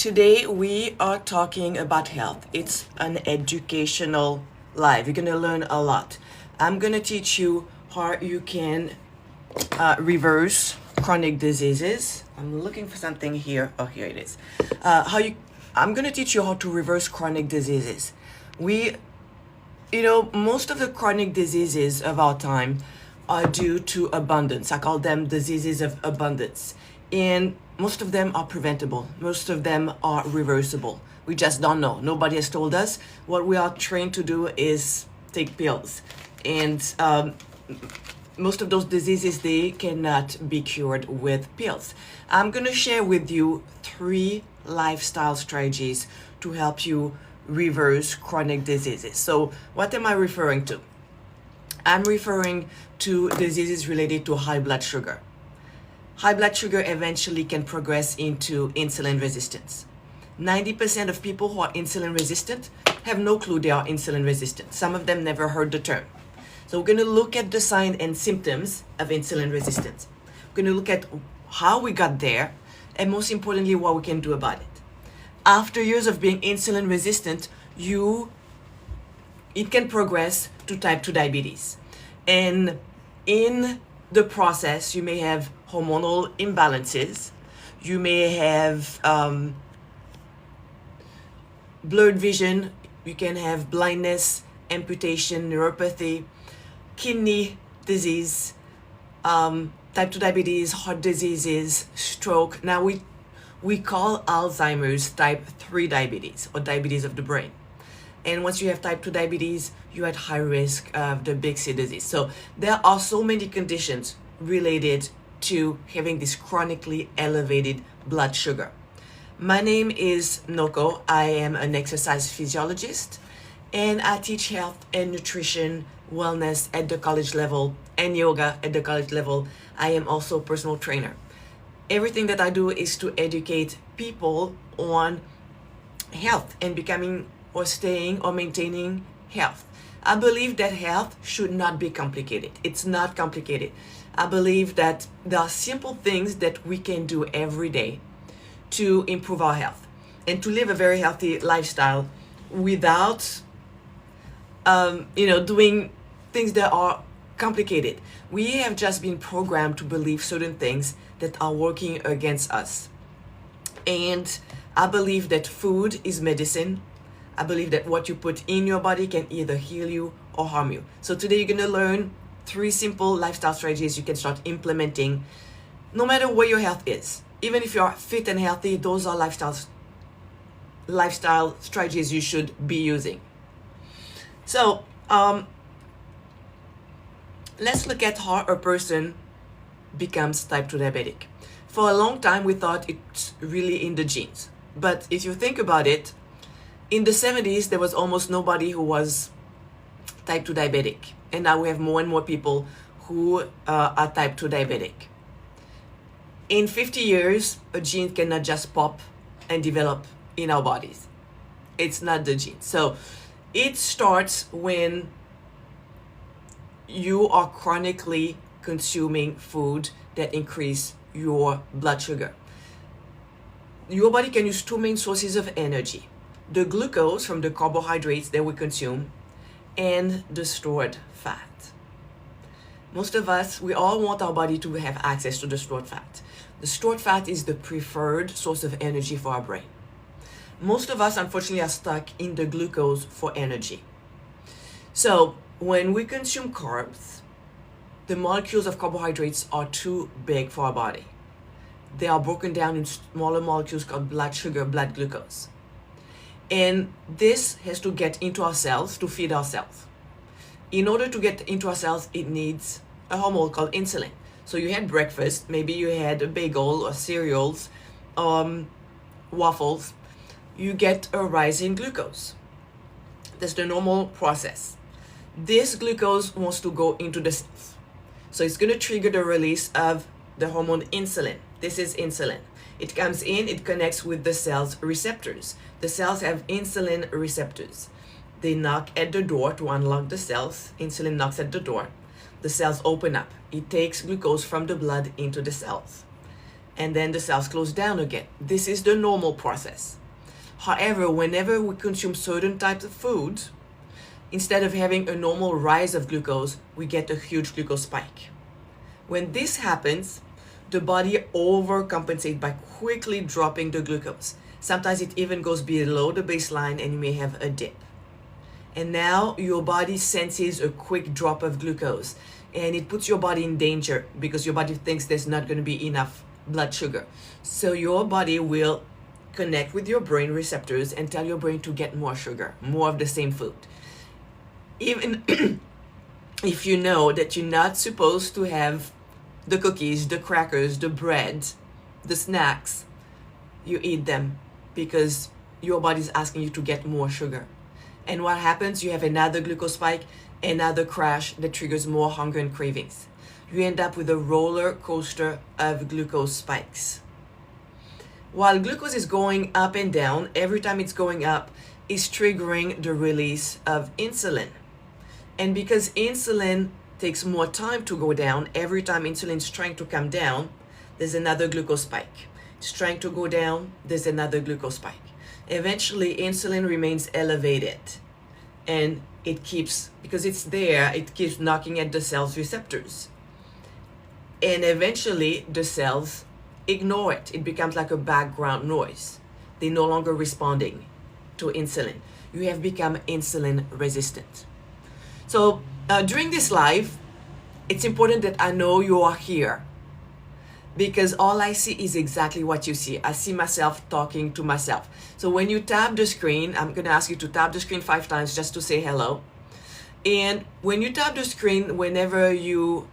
Today we are talking about health. It's an educational live. You're gonna learn a lot. I'm gonna teach you how you can reverse chronic diseases. I'm looking for something here. Oh, here it is. I'm gonna teach you how to reverse chronic diseases. Most of the chronic diseases of our time are due to abundance. I call them diseases of abundance. And most of them are preventable. Most of them are reversible. We just don't know. Nobody has told us. What we are trained to do is take pills. And most of those diseases, they cannot be cured with pills. I'm going to share with you 3 lifestyle strategies to help you reverse chronic diseases. So what am I referring to? I'm referring to diseases related to high blood sugar. High blood sugar eventually can progress into insulin resistance. 90% of people who are insulin resistant have no clue they are insulin resistant. Some of them never heard the term. So we're going to look at the signs and symptoms of insulin resistance. We're going to look at how we got there, and most importantly, what we can do about it. After years of being insulin resistant, it can progress to type 2 diabetes. And in the process, you may have hormonal imbalances. You may have blurred vision. You can have blindness, amputation, neuropathy, kidney disease, type 2 diabetes, heart diseases, stroke. Now we call Alzheimer's type 3 diabetes or diabetes of the brain. And once you have type 2 diabetes, you're at high risk of the big C disease. So there are so many conditions related to having this chronically elevated blood sugar. My name is Noko. I am an exercise physiologist, and I teach health and nutrition, wellness at the college level, and yoga at the college level. I am also a personal trainer. Everything that I do is to educate people on health and becoming or staying or maintaining health. I believe that health should not be complicated. It's not complicated. I believe that there are simple things that we can do every day to improve our health and to live a very healthy lifestyle without, doing things that are complicated. We have just been programmed to believe certain things that are working against us. And I believe that food is medicine. I believe that what you put in your body can either heal you or harm you. So today you're going to learn 3 simple lifestyle strategies you can start implementing no matter where your health is. Even if you're fit and healthy, those are lifestyle strategies you should be using. So let's look at how a person becomes type 2 diabetic. For a long time, we thought it's really in the genes. But if you think about it, in the 70s, there was almost nobody who was type 2 diabetic. And now we have more and more people who are type 2 diabetic. In 50 years, a gene cannot just pop and develop in our bodies. It's not the gene. So it starts when you are chronically consuming food that increase your blood sugar. Your body can use 2 main sources of energy: the glucose from the carbohydrates that we consume and the stored fat. Most of us, we all want our body to have access to the stored fat. The stored fat is the preferred source of energy for our brain. Most of us, unfortunately, are stuck in the glucose for energy. So when we consume carbs, the molecules of carbohydrates are too big for our body. They are broken down in smaller molecules called blood sugar, blood glucose. And this has to get into our cells to feed our cells. In order to get into our cells, it needs a hormone called insulin. So you had breakfast, maybe you had a bagel or cereals, waffles. You get a rise in glucose. That's the normal process. This glucose wants to go into the cells. So it's going to trigger the release of the hormone insulin. This is insulin. It comes in, it connects with the cell's receptors. The cells have insulin receptors. They knock at the door to unlock the cells. Insulin knocks at the door. The cells open up. It takes glucose from the blood into the cells. and then the cells close down again. This is the normal process. However, whenever we consume certain types of food, instead of having a normal rise of glucose, we get a huge glucose spike. When this happens, the body overcompensates by quickly dropping the glucose. Sometimes it even goes below the baseline and you may have a dip. And now your body senses a quick drop of glucose, and it puts your body in danger because your body thinks there's not going to be enough blood sugar. So your body will connect with your brain receptors and tell your brain to get more sugar, more of the same food. Even if you know that you're not supposed to have the cookies, the crackers, the bread, the snacks, you eat them because your body's asking you to get more sugar. And what happens? You have another glucose spike, another crash that triggers more hunger and cravings. You end up with a roller coaster of glucose spikes. While glucose is going up and down, every time it's going up, it's triggering the release of insulin. And because insulin takes more time to go down, every time insulin is trying to come down, there's another glucose spike. It's trying to go down, there's another glucose spike. Eventually, insulin remains elevated, and it keeps, because it's there, it keeps knocking at the cell's receptors. And eventually, the cells ignore it. It becomes like a background noise. They're no longer responding to insulin. You have become insulin resistant. So during this live, it's important that I know you are here, because all I see is exactly what you see. I see myself talking to myself. So when you tap the screen, I'm going to ask you to tap the screen 5 times just to say hello. And when you tap the screen, whenever you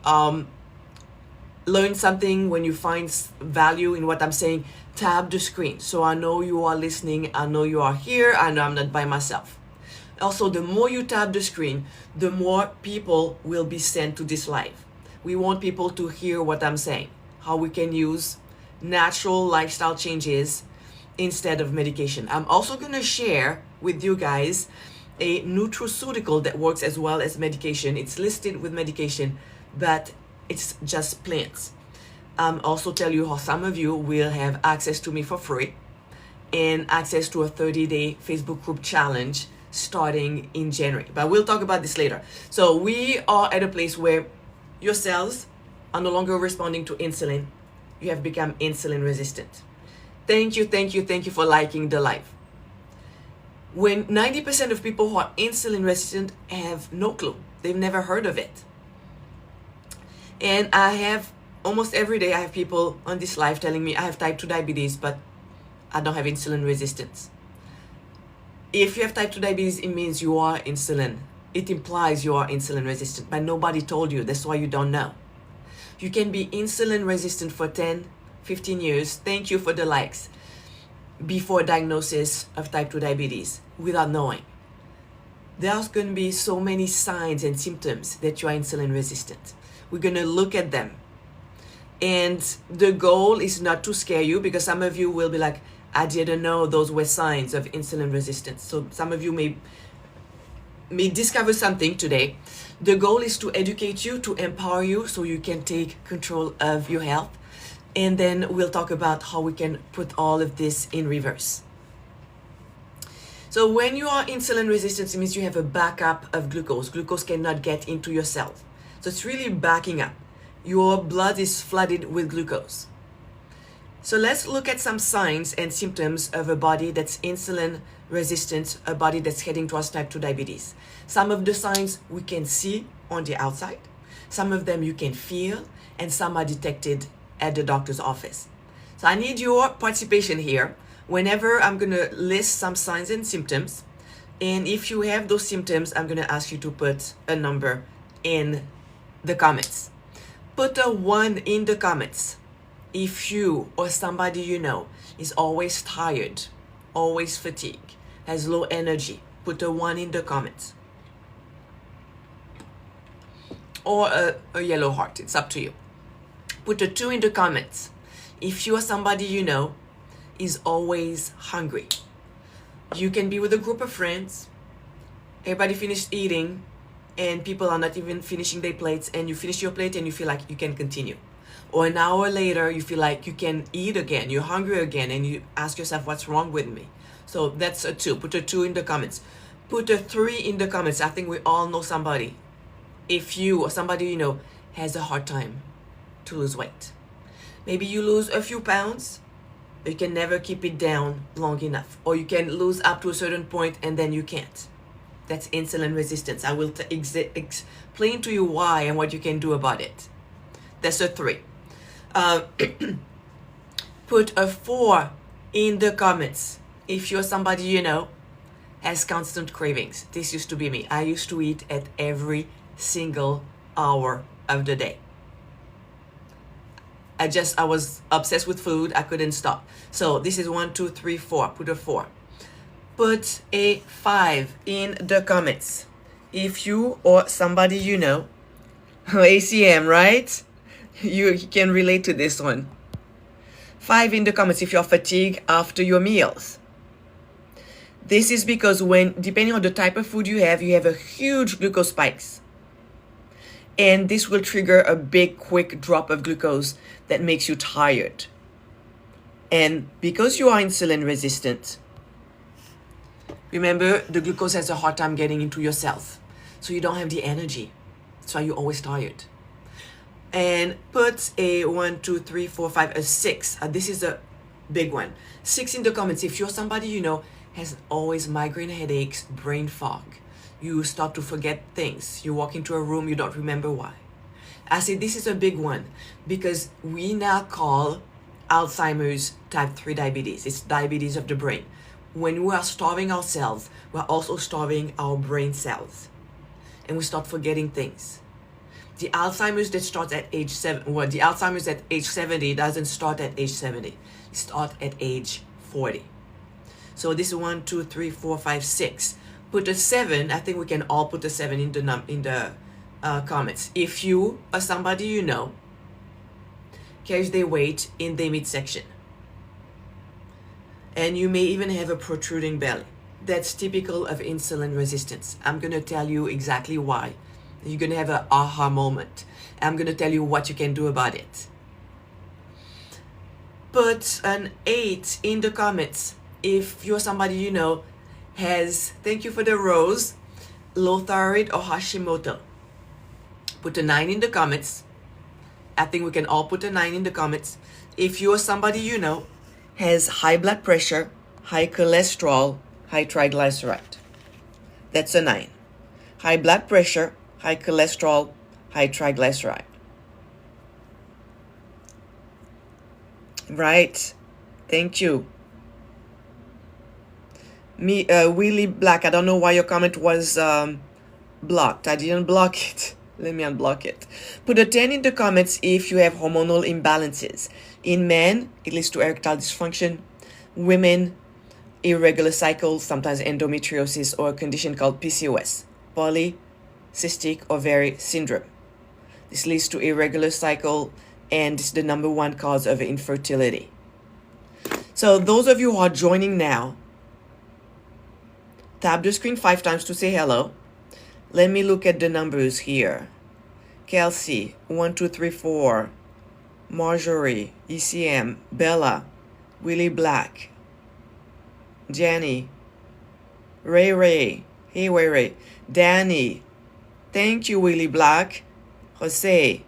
learn something, when you find value in what I'm saying, tap the screen. So I know you are listening. I know you are here. I know I'm not by myself. Also, the more you tap the screen, the more people will be sent to this live. We want people to hear what I'm saying, how we can use natural lifestyle changes instead of medication. I'm also going to share with you guys a nutraceutical that works as well as medication. It's listed with medication, but it's just plants. Also tell you how some of you will have access to me for free and access to a 30-day Facebook group challenge starting in January. But we'll talk about this later. So we are at a place where your cells are no longer responding to insulin. You have become insulin resistant. Thank you for liking the live. When 90% of people who are insulin resistant have no clue. They've never heard of it. And I have, almost every day, I have people on this live telling me I have type 2 diabetes, but I don't have insulin resistance. If you have type 2 diabetes, it means you are insulin. It implies you are insulin resistant, but nobody told you. That's why you don't know. You can be insulin resistant for 10, 15 years. Thank you for the likes. Before diagnosis of type 2 diabetes, without knowing. There's going to be so many signs and symptoms that you are insulin resistant. We're going to look at them. And the goal is not to scare you, because some of you will be like, I didn't know those were signs of insulin resistance. So some of you may discover something today. The goal is to educate you, to empower you so you can take control of your health. And then we'll talk about how we can put all of this in reverse. So when you are insulin resistant, it means you have a backup of glucose. Glucose cannot get into your cells. So it's really backing up. Your blood is flooded with glucose. So let's look at some signs and symptoms of a body that's insulin resistant, a body that's heading towards type 2 diabetes. Some of the signs we can see on the outside. Some of them you can feel, and some are detected at the doctor's office. So I need your participation here. Whenever I'm going to list some signs and symptoms, and if you have those symptoms, I'm going to ask you to put a number in the comments. Put a 1 in the comments if you or somebody you know is always tired, always fatigued, has low energy. Put a 1 in the comments. Or a yellow heart, it's up to you. Put a 2 in the comments if you or somebody you know is always hungry. You can be with a group of friends, everybody finished eating, and people are not even finishing their plates, and you finish your plate and you feel like you can continue. Or an hour later, you feel like you can eat again, you're hungry again, and you ask yourself, what's wrong with me? So that's a 2. Put a 2 in the comments. Put a 3 in the comments. I think we all know somebody. If you or somebody you know has a hard time to lose weight. Maybe you lose a few pounds, but you can never keep it down long enough. Or you can lose up to a certain point and then you can't. That's insulin resistance. I will explain to you why and what you can do about it. That's a 3. Put a 4 in the comments if you're somebody you know has constant cravings. This used to be me. I used to eat at every single hour of the day. I was obsessed with food. I couldn't stop. So this is 1, 2, 3, 4. Put a 4. Put a 5 in the comments if you or somebody you know, ACM, right? You can relate to this one. 5 in the comments if you're fatigued after your meals. This is because depending on the type of food you have a huge glucose spikes. And this will trigger a big, quick drop of glucose that makes you tired. And because you are insulin resistant, remember, the glucose has a hard time getting into your cells. So you don't have the energy. That's why you're always tired. And put a 1, 2, 3, 4, 5, a 6. This is a big one. 6 in the comments if you're somebody you know has always migraine headaches, brain fog. You start to forget things. You walk into a room, you don't remember why. I say this is a big one because we now call Alzheimer's type 3 diabetes. It's diabetes of the brain. When we are starving our cells, we're also starving our brain cells. And we start forgetting things. The Alzheimer's that starts at age 7, well, the Alzheimer's at age 70 doesn't start at age 70. It starts at age 40. So this is 1, 2, 3, 4, 5, 6. Put a 7. I think we can all put a 7 in the comments. If you or somebody you know carries their weight in their midsection, and you may even have a protruding belly, that's typical of insulin resistance. I'm going to tell you exactly why. You're going to have an aha moment. I'm going to tell you what you can do about it. Put an 8 in the comments if you're somebody you know has, thank you for the rose, low thyroid or Hashimoto. Put a 9 in the comments. I think we can all put a 9 in the comments. If you're somebody you know has high blood pressure, high cholesterol, high triglyceride. That's a 9. High blood pressure, high cholesterol, high triglyceride. Right. Thank you. Willie Black, I don't know why your comment was blocked. I didn't block it. Let me unblock it. Put a 10 in the comments if you have hormonal imbalances. In men, it leads to erectile dysfunction. Women, irregular cycles, sometimes endometriosis, or a condition called PCOS, polycystic ovary syndrome. This leads to irregular cycle, and it's the number 1 cause of infertility. So those of you who are joining now, tap the screen 5 times to say hello. Let me look at the numbers here. Kelsey, 1, 2, 3, 4. Marjorie, ECM, Bella, Willie Black, Jenny, Ray, hey Ray, Danny, thank you Willie Black, Jose,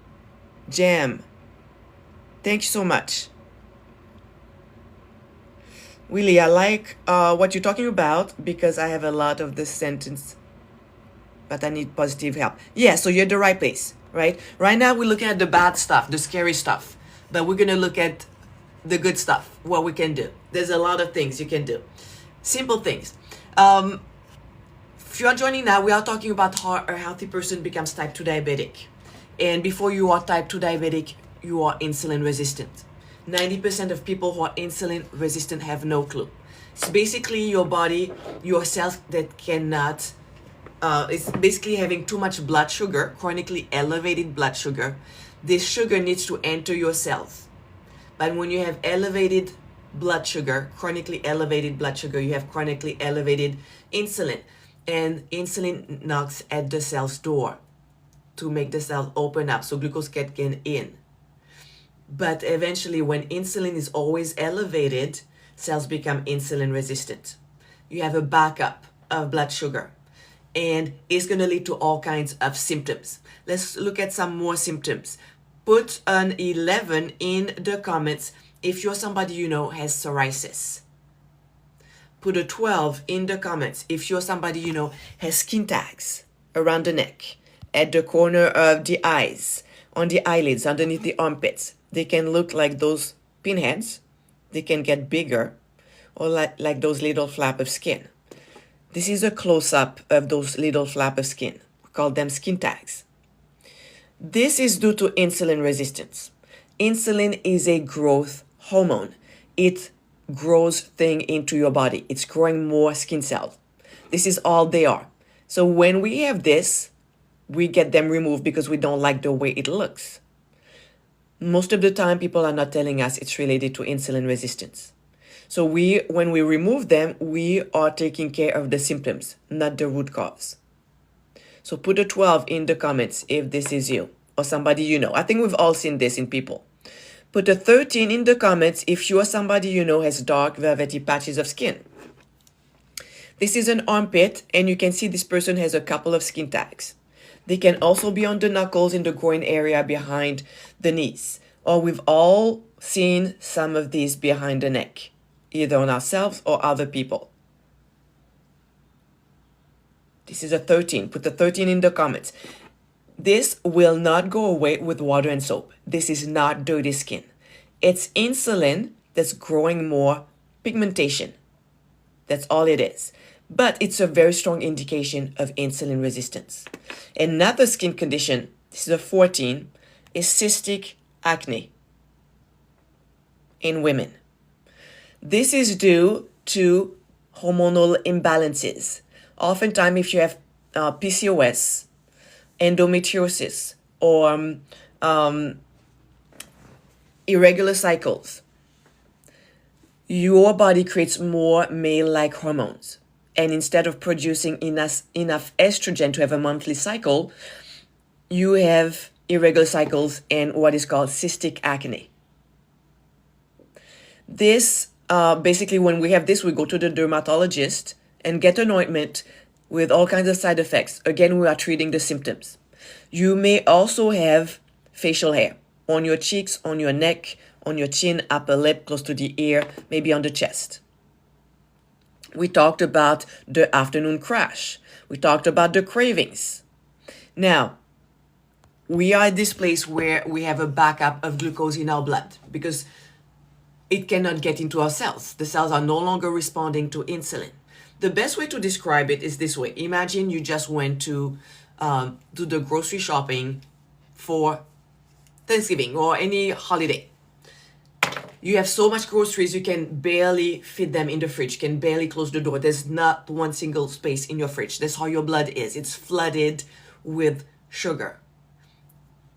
Jem, thank you so much. Willie, I like what you're talking about because I have a lot of this sentence, but I need positive help. Yeah, so you're at the right place, right? Right now we're looking at the bad stuff, the scary stuff, but we're going to look at the good stuff, what we can do. There's a lot of things you can do. Simple things. If you are joining now, we are talking about how a healthy person becomes type 2 diabetic. And before you are type 2 diabetic, you are insulin resistant. 90% of people who are insulin resistant have no clue. It's basically your body, your cells that cannot, it's basically having too much blood sugar, chronically elevated blood sugar. This sugar needs to enter your cells. But when you have elevated blood sugar, chronically elevated blood sugar, you have chronically elevated insulin. And insulin knocks at the cell's door to make the cell open up so glucose can get in. But eventually, when insulin is always elevated, cells become insulin resistant. You have a backup of blood sugar, and it's going to lead to all kinds of symptoms. Let's look at some more symptoms. Put an 11 in the comments if you're somebody you know has psoriasis. Put a 12 in the comments if you're somebody you know has skin tags around the neck, at the corner of the eyes, on the eyelids, underneath the armpits. They can look like those pinheads. They can get bigger, or like those little flap of skin. This is a close-up of those little flap of skin. We call them skin tags. This is due to insulin resistance. Insulin is a growth hormone. It grows things into your body. It's growing more skin cells. This is all they are. So when we have this, we get them removed because we don't like the way it looks. Most of the time, people are not telling us it's related to insulin resistance. So when we remove them, we are taking care of the symptoms, not the root cause. So put a 12 in the comments if this is you or somebody you know. I think we've all seen this in people. Put a 13 in the comments if you or somebody you know has dark velvety patches of skin. This is an armpit, and you can see this person has a couple of skin tags. They can also be on the knuckles in the groin area behind the knees. Or we've all seen some of these behind the neck, either on ourselves or other people. This is a 13. Put the 13 in the comments. This will not go away with water and soap. This is not dirty skin. It's insulin that's growing more pigmentation. That's all it is. But it's a very strong indication of insulin resistance. Another skin condition, this is a 14, is cystic acne in women. This is due to hormonal imbalances. Oftentimes, if you have PCOS, endometriosis, or irregular cycles, your body creates more male-like hormones. And instead of producing enough estrogen to have a monthly cycle, you have irregular cycles and what is called cystic acne. This, basically when we have this, we go to the dermatologist and get an ointment with all kinds of side effects. Again, we are treating the symptoms. You may also have facial hair on your cheeks, on your neck, on your chin, upper lip, close to the ear, maybe on the chest. We talked about the afternoon crash. We talked about the cravings. Now, we are at this place where we have a backup of glucose in our blood because it cannot get into our cells. The cells are no longer responding to insulin. The best way to describe it is this way. Imagine you just went to do the grocery shopping for Thanksgiving or any holiday. You have so much groceries, you can barely fit them in the fridge, can barely close the door. There's not one single space in your fridge. That's how your blood is. It's flooded with sugar.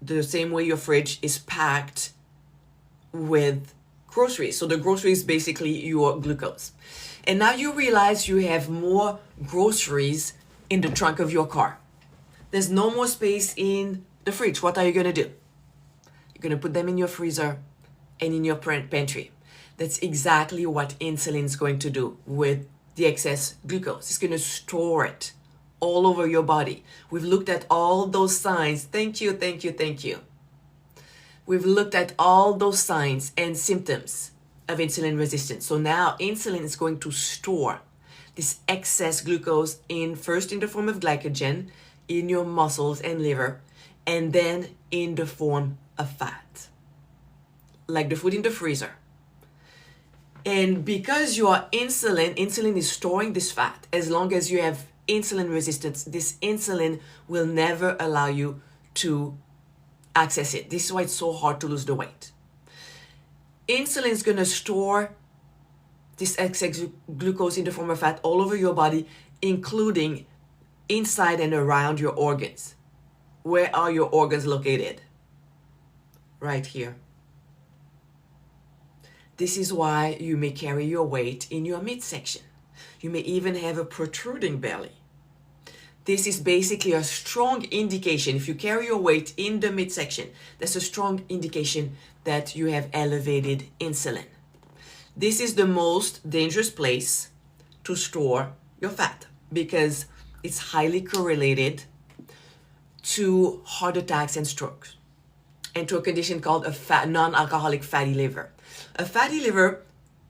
The same way your fridge is packed with groceries. So the groceries basically your glucose. And now you realize you have more groceries in the trunk of your car. There's no more space in the fridge. What are you going to do? You're going to put them in your freezer and in your pantry. That's exactly what insulin is going to do with the excess glucose. It's going to store it all over your body. We've looked at all those signs. Thank you. We've looked at all those signs and symptoms of insulin resistance. So now insulin is going to store this excess glucose first in the form of glycogen in your muscles and liver, and then in the form of fat, like the food in the freezer. And because you are insulin is storing this fat. As long as you have insulin resistance, this insulin will never allow you to access it. This is why it's so hard to lose the weight. Insulin is going to store this excess glucose in the form of fat all over your body, including inside and around your organs. Where are your organs located? Right here. This is why you may carry your weight in your midsection. You may even have a protruding belly. this is basically a strong indication. If you carry your weight in the midsection, that's a strong indication that you have elevated insulin. This is the most dangerous place to store your fat because it's highly correlated to heart attacks and strokes and to a condition called a non-alcoholic fatty liver. A fatty liver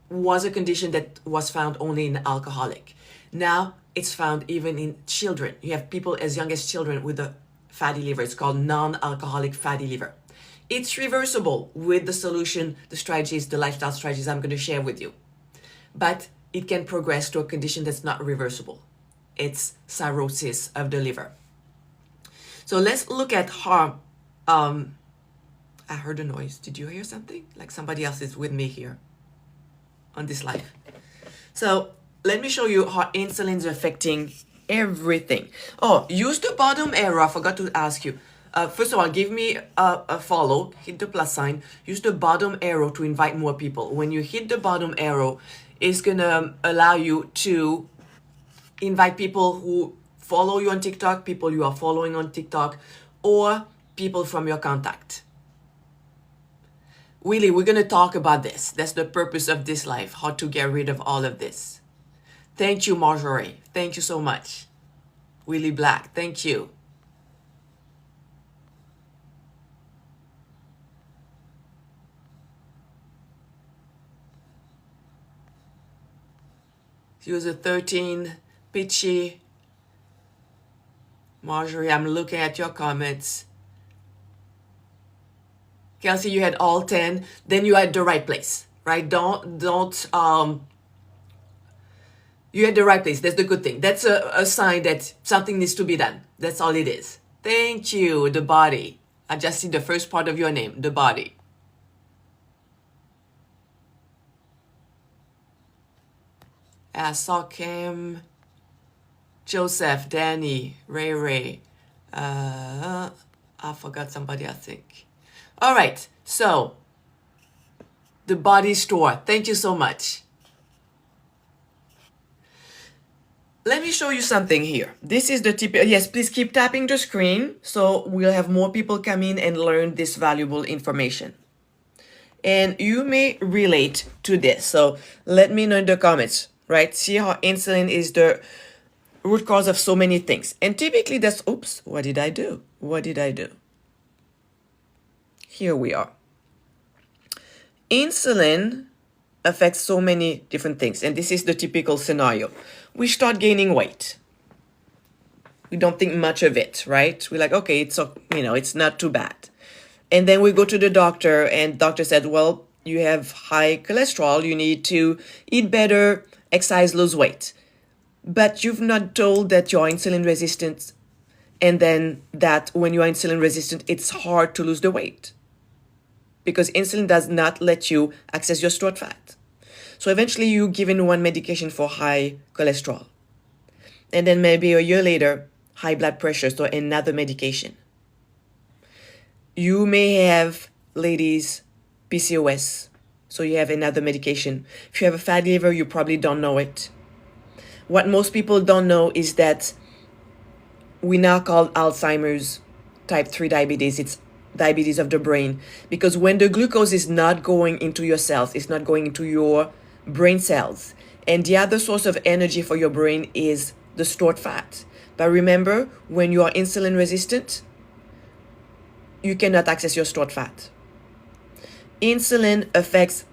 was a condition that was found only in alcoholic. Now it's found even in children. You have people as young as children with a fatty liver. It's called non-alcoholic fatty liver. It's reversible with the solution, the strategies, the lifestyle strategies I'm going to share with you. But it can progress to a condition that's not reversible. It's cirrhosis of the liver. So let's look at how, I heard a noise. Did you hear something? Like somebody else is with me here on this live. So let me show you how insulin is affecting everything. Oh, use the bottom arrow. I forgot to ask you. First of all, give me a follow. Hit the plus sign. Use the bottom arrow to invite more people. When you hit the bottom arrow, it's going to allow you to invite people who follow you on TikTok, people you are following on TikTok, or people from your contact. Really, we're going to talk about this. That's the purpose of this life, how to get rid of all of this. Thank you, Marjorie. Thank you so much. Willie Black, thank you. User 13, Pitchy. Marjorie, I'm looking at your comments. Kelsey, you had all 10. Then you are at the right place, right? You had the right place. That's the good thing. That's a sign that something needs to be done. That's all it is. Thank you, the body. I just see the first part of your name, the body. Sokim, Joseph, Danny, Ray. I forgot somebody, I think. All right, so the body store. Thank you so much. Let me show you something here. This is the tip. Yes, please keep tapping the screen so we'll have more people come in and learn this valuable information. And you may relate to this. So let me know in the comments, right? See how insulin is the root cause of so many things. And typically that's, oops, what did I do? Here we are. Insulin affects so many different things. And this is the typical scenario. We start gaining weight. We don't think much of it, right? We're like, okay, it's not too bad. And then we go to the doctor and doctor said, well, you have high cholesterol. You need to eat better, exercise, lose weight. But you've not told that you're insulin resistant. And then that when you are insulin resistant, it's hard to lose the weight. Because insulin does not let you access your stored fat. So eventually you're given one medication for high cholesterol. And then maybe a year later, high blood pressure, so another medication. You may have, ladies, PCOS, so you have another medication. If you have a fatty liver, you probably don't know it. What most people don't know is that we now call Alzheimer's type 3 diabetes. It's diabetes of the brain. Because when the glucose is not going into your cells, it's not going into your brain cells. And the other source of energy for your brain is the stored fat. But remember, when you are insulin resistant, you cannot access your stored fat. Insulin affects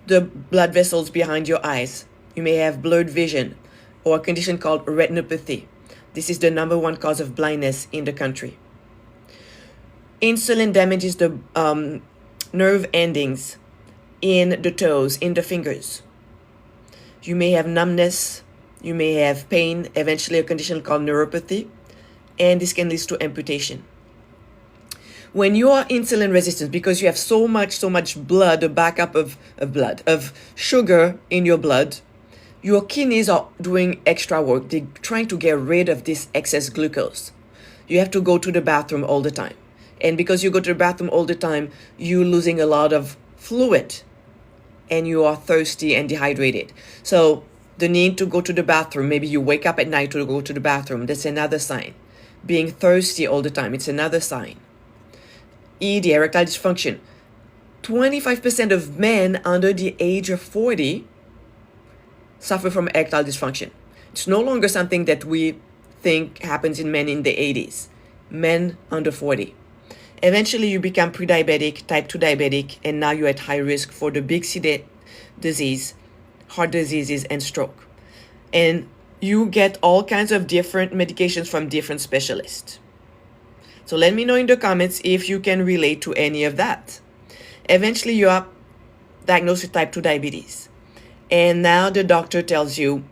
the blood vessels behind your eyes. You may have blurred vision or a condition called retinopathy. This is the #1 cause of blindness in the country. Insulin damages the nerve endings in the toes, in the fingers. You may have numbness, you may have pain, eventually a condition called neuropathy, and this can lead to amputation. When you are insulin resistant, because you have so much blood, a backup of sugar in your blood, your kidneys are doing extra work. They're trying to get rid of this excess glucose. You have to go to the bathroom all the time. And because you go to the bathroom all the time, you're losing a lot of fluid and you are thirsty and dehydrated. So The need to go to the bathroom. Maybe you wake up at night to go to the bathroom. That's another sign. Being thirsty all the time. It's another sign. ED, erectile dysfunction. 25% of men under the age of 40 suffer from erectile dysfunction. It's no longer something that we think happens in men in the 80s. Men under 40. Eventually you become pre-diabetic, type 2 diabetic, and now you're at high risk for the big C disease, heart diseases, and stroke. And you get all kinds of different medications from different specialists. So let me know in the comments if you can relate to any of that. Eventually you are diagnosed with type 2 diabetes. And now the doctor tells you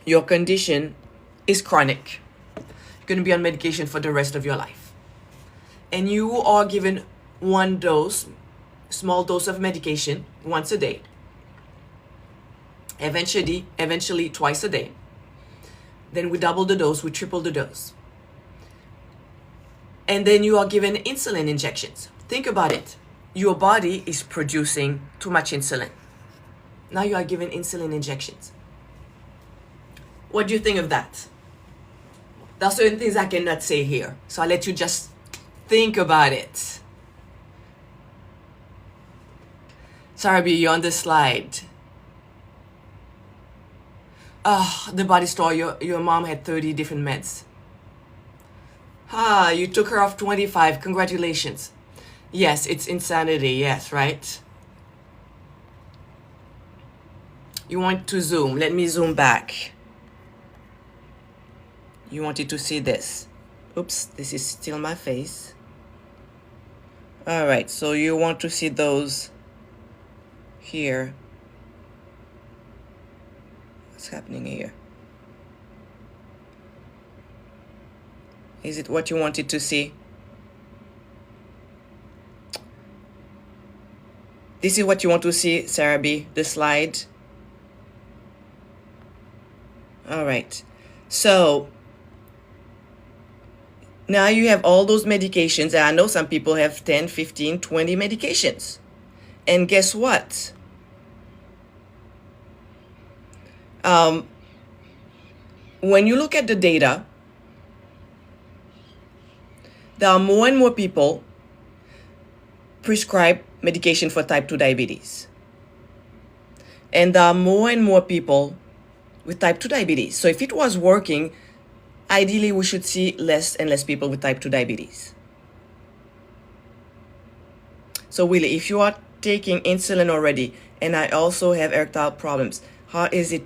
your condition is chronic. You're going to be on medication for the rest of your life. And you are given one dose, small dose of medication once a day. Eventually twice a day. Then we double the dose, we triple the dose. And then you are given insulin injections. Think about it. Your body is producing too much insulin. Now you are given insulin injections. What do you think of that? There are certain things I cannot say here. So I'll let you just think about it. Sarabi, you're on the slide. The body store, your mom had 30 different meds. You took her off 25. Congratulations. Yes, it's insanity. Yes, right? You want to zoom. Let me zoom back. You wanted to see this. Oops, this is still my face. All right, so you want to see those here. What's happening here? Is it what you wanted to see? This is what you want to see, Sarah B, the slide. All right, so now you have all those medications, and I know some people have 10, 15, 20 medications. And guess what? When you look at the data, there are more and more people prescribed medication for type 2 diabetes. And there are more and more people with type 2 diabetes. So if it was working, ideally we should see less and less people with type 2 diabetes. So Willie, if you are taking insulin already, and I also have erectile problems, how is it?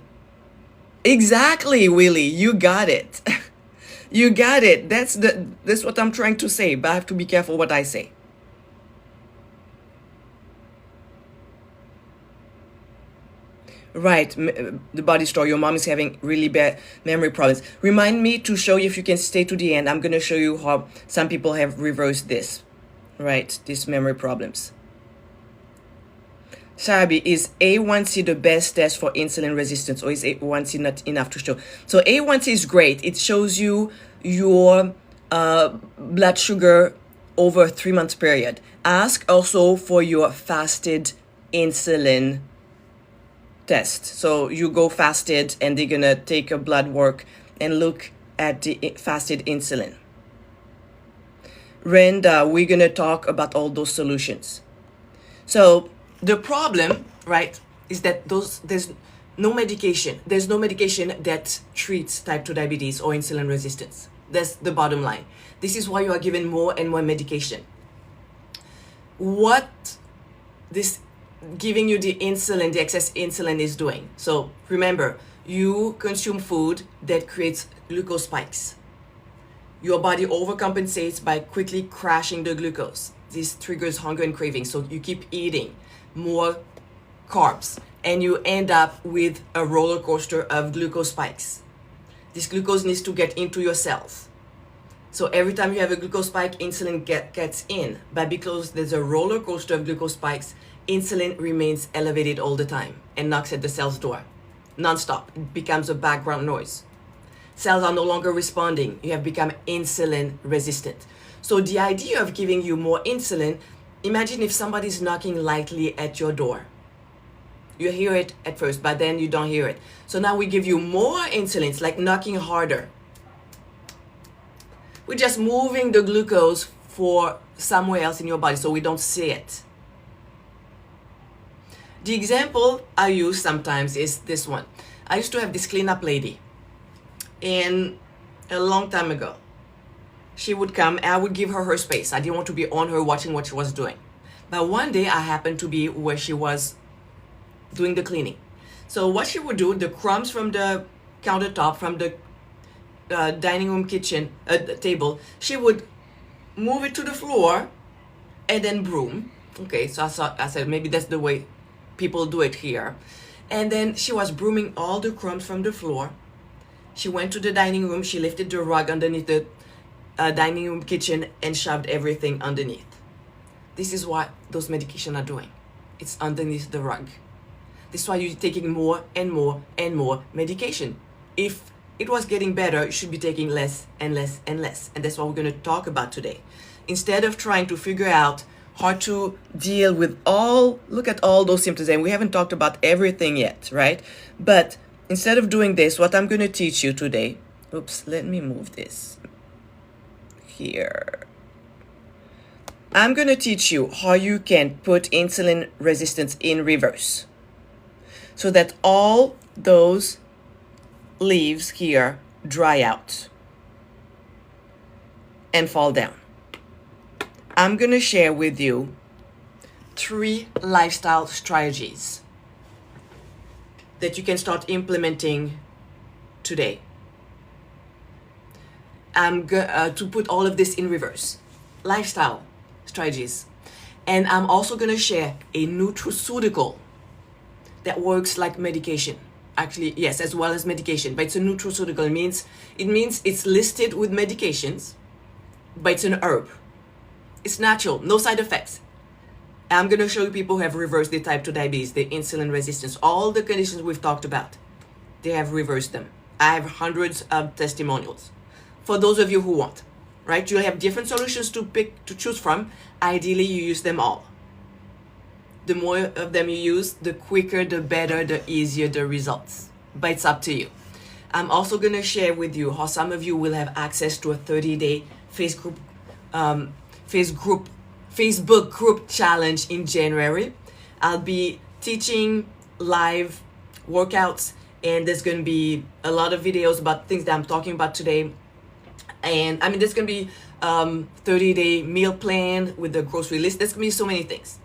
Exactly, Willie, you got it. You got it. That's what I'm trying to say, but I have to be careful what I say. Right, the body store, your mom is having really bad memory problems. Remind me to show you, if you can stay to the end, I'm going to show you how some people have reversed this, right, these memory problems. Sarabi, is A1C the best test for insulin resistance, or is A1C not enough to show? So A1C is great. It shows you your blood sugar over a 3-month period. Ask also for your fasted insulin test. So you go fasted and they're gonna take a blood work and look at the fasted insulin. Renda, we're gonna talk about all those solutions. So the problem, right, is that there's no medication. There's no medication that treats type 2 diabetes or insulin resistance. That's the bottom line. This is why you are given more and more medication. What this giving you the insulin, the excess insulin is doing. So remember, you consume food that creates glucose spikes. Your body overcompensates by quickly crashing the glucose. This triggers hunger and craving. So you keep eating more carbs and you end up with a roller coaster of glucose spikes. This glucose needs to get into your cells. So every time you have a glucose spike, insulin gets in. But because there's a roller coaster of glucose spikes, insulin remains elevated all the time and knocks at the cell's door non-stop. It becomes a background noise. Cells are no longer responding. You have become insulin resistant. So the idea of giving you more insulin, imagine if somebody's knocking lightly at your door. You hear it at first, but then you don't hear it. So now we give you more insulin. It's like knocking harder. We're just moving the glucose for somewhere else in your body so we don't see it. The example I use sometimes is this one. I used to have this cleanup lady, and a long time ago, she would come and I would give her space. I didn't want to be on her watching what she was doing. But one day I happened to be where she was doing the cleaning. So what she would do, the crumbs from the countertop, from the dining room kitchen table, she would move it to the floor and then broom. Okay, so I said maybe that's the way people do it here. And then she was brooming all the crumbs from the floor. She went to the dining room, she lifted the rug underneath the dining room kitchen and shoved everything underneath. This is what those medications are doing. It's underneath the rug. This is why you're taking more and more and more medication. If it was getting better, you should be taking less and less and less. And that's what we're going to talk about today. Instead of trying to figure out how to deal with look at all those symptoms. And we haven't talked about everything yet, right? But instead of doing this, what I'm going to teach you today, let me move this here. I'm going to teach you how you can put insulin resistance in reverse so that all those leaves here dry out and fall down. I'm going to share with you 3 lifestyle strategies that you can start implementing today. I'm going to put all of this in reverse. Lifestyle strategies. And I'm also going to share a nutraceutical that works like medication. Actually, yes, as well as medication, but it's a nutraceutical. It means it's listed with medications, but it's an herb. It's natural, no side effects. I'm going to show you people who have reversed the type 2 diabetes, the insulin resistance, all the conditions we've talked about. They have reversed them. I have hundreds of testimonials. For those of you who want, right? You'll have different solutions to choose from. Ideally, you use them all. The more of them you use, the quicker, the better, the easier the results. But it's up to you. I'm also going to share with you how some of you will have access to a 30-day Facebook group challenge in January. I'll be teaching live workouts, and there's going to be a lot of videos about things that I'm talking about today. And there's going to be 30-day meal plan with the grocery list. There's going to be so many things.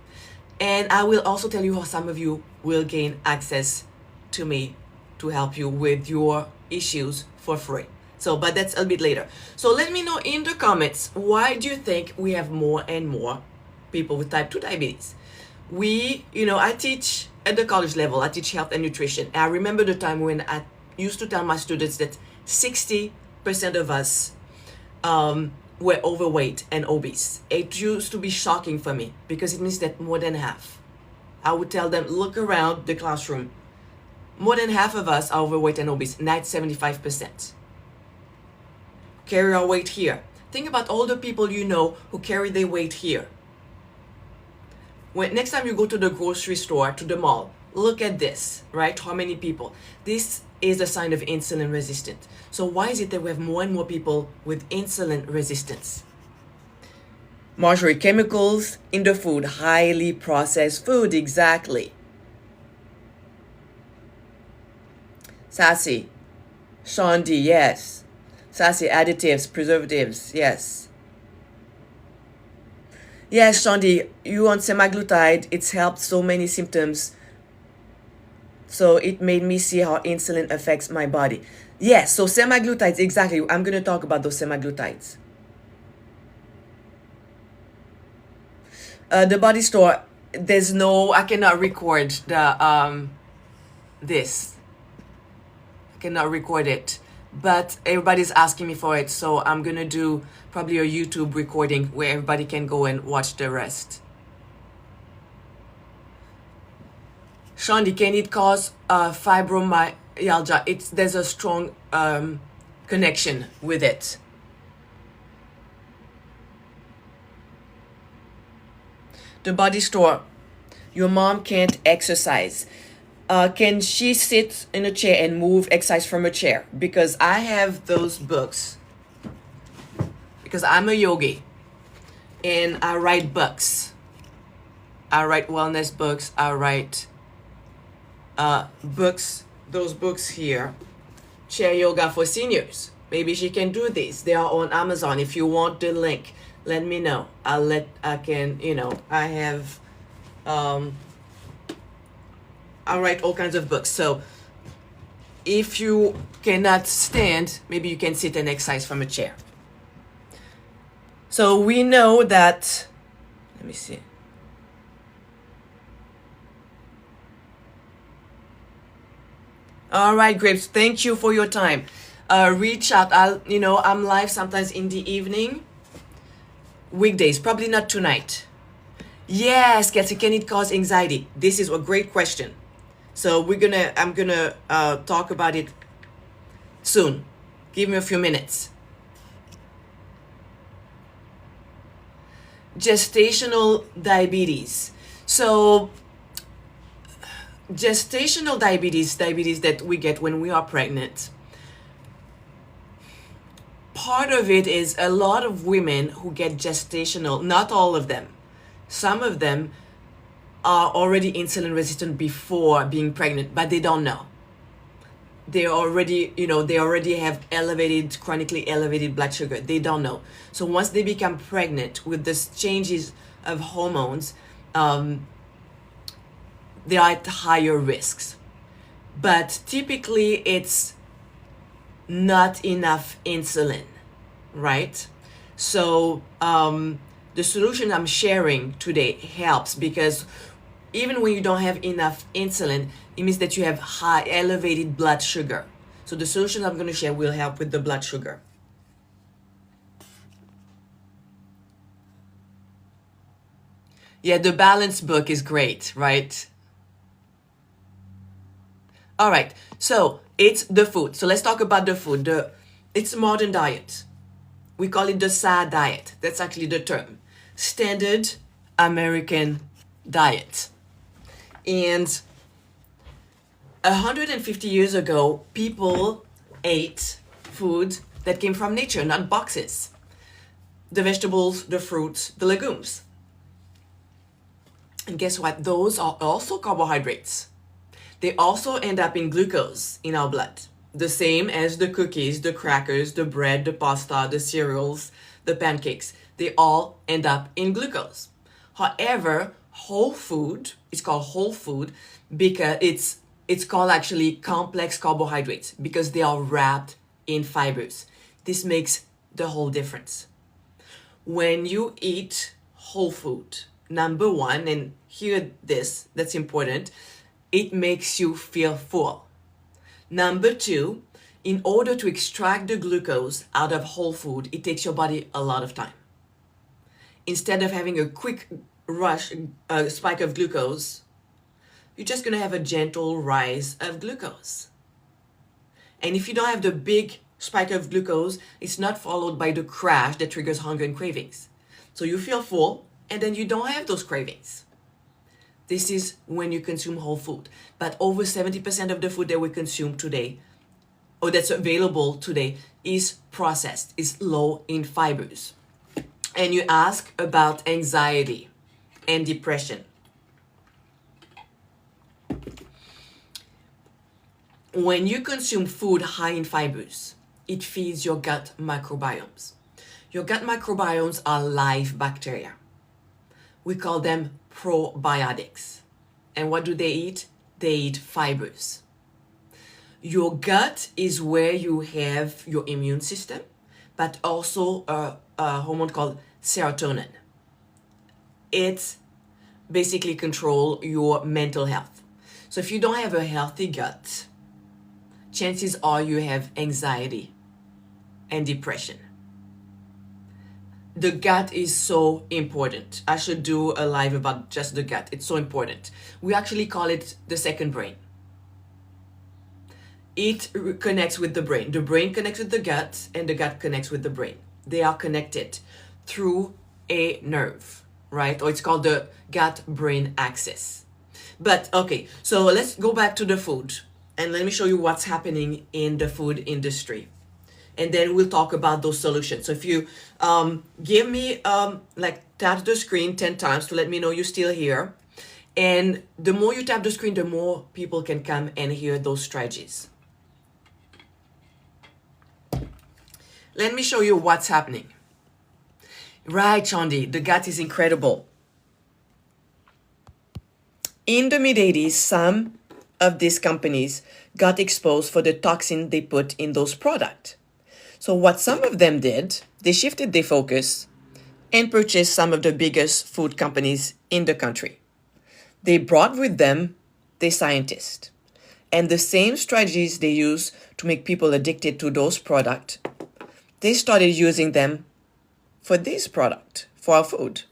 And I will also tell you how some of you will gain access to me to help you with your issues for free. But that's a bit later. So let me know in the comments, why do you think we have more and more people with type 2 diabetes? I teach at the college level, I teach health and nutrition. And I remember the time when I used to tell my students that 60% of us were overweight and obese. It used to be shocking for me because it means that more than half. I would tell them, look around the classroom. More than half of us are overweight and obese, 75%. Carry our weight here. Think about all the people you know who carry their weight here. Next time you go to the grocery store, to the mall, look at this, right? How many people? This is a sign of insulin resistance. So why is it that we have more and more people with insulin resistance? Marjorie, chemicals in the food, highly processed food, exactly. Sassy, Shondi, yes. Sassy, additives, preservatives, yes. Yes, Shondi, you on semaglutide, it's helped so many symptoms. So it made me see how insulin affects my body. Yes, so semaglutides, exactly. I'm going to talk about those semaglutides. The body store, I cannot record this. I cannot record it. But everybody's asking me for it, so I'm going to do probably a YouTube recording where everybody can go and watch the rest. Shondi, can it cause fibromyalgia? There's a strong connection with it. The body store, your mom can't exercise. Can she sit in a chair and move exercise from a chair? Because I have those books. Because I'm a yogi and I write books. I write wellness books. I write books, those books here. Chair yoga for seniors. Maybe she can do this. They are on Amazon. If you want the link, let me know. I have, I write all kinds of books. So if you cannot stand, maybe you can sit and exercise from a chair. So we know that, let me see. All right, Grapes, thank you for your time. Reach out. I'm live sometimes in the evening. Weekdays, probably not tonight. Yes, Kelsey, can it cause anxiety? This is a great question. So I'm gonna talk about it soon. Give me a few minutes. Gestational diabetes. So gestational diabetes that we get when we are pregnant, part of it is a lot of women who get gestational, not all of them. Some of them are already insulin resistant before being pregnant, but they don't know. They already have chronically elevated blood sugar. They don't know. So once they become pregnant with these changes of hormones, they are at higher risks. But typically it's not enough insulin, right? So the solution I'm sharing today helps, because even when you don't have enough insulin, it means that you have high elevated blood sugar. So the solution I'm going to share will help with the blood sugar. Yeah, the balance book is great, right? All right, so it's the food. So let's talk about the food. It's modern diet. We call it the SAD diet. That's actually the term. Standard American diet. And 150 years ago, people ate food that came from nature, not boxes. The vegetables, the fruits, the legumes. And guess what? Those are also carbohydrates. They also end up in glucose in our blood. The same as the cookies, the crackers, the bread, the pasta, the cereals, the pancakes. They all end up in glucose. However, whole food, it's called whole food because it's called actually complex carbohydrates because they are wrapped in fibers. This makes the whole difference. When you eat whole food, number one, and hear this, that's important, it makes you feel full. Number two, in order to extract the glucose out of whole food, it takes your body a lot of time. Instead of having a quick rush, spike of glucose, you're just going to have a gentle rise of glucose. And if you don't have the big spike of glucose, it's not followed by the crash that triggers hunger and cravings. So you feel full, and then you don't have those cravings. This is when you consume whole food. But over 70% of the food that we consume today, or that's available today, is processed, is low in fibers. And you ask about anxiety and depression. When you consume food high in fibers, it feeds your gut microbiomes. Your gut microbiomes are live bacteria. We call them probiotics. And what do they eat? They eat fibers. Your gut is where you have your immune system, but also a hormone called serotonin. It basically controls your mental health. So if you don't have a healthy gut, chances are you have anxiety and depression. The gut is so important. I should do a live about just the gut. It's so important. We actually call it the second brain. It connects with the brain. The brain connects with the gut, and the gut connects with the brain. They are connected through a nerve, right? Or it's called the gut-brain axis. But okay, so let's go back to the food and let me show you what's happening in the food industry. And then we'll talk about those solutions. So if you give me, like, tap the screen 10 times to let me know you're still here. And the more you tap the screen, the more people can come and hear those strategies. Let me show you what's happening. Right, Chandi, the gut is incredible. In the mid-80s, some of these companies got exposed for the toxin they put in those products. So what some of them did, they shifted their focus and purchased some of the biggest food companies in the country. They brought with them the scientists. And the same strategies they use to make people addicted to those products, they started using them for this product, for our food.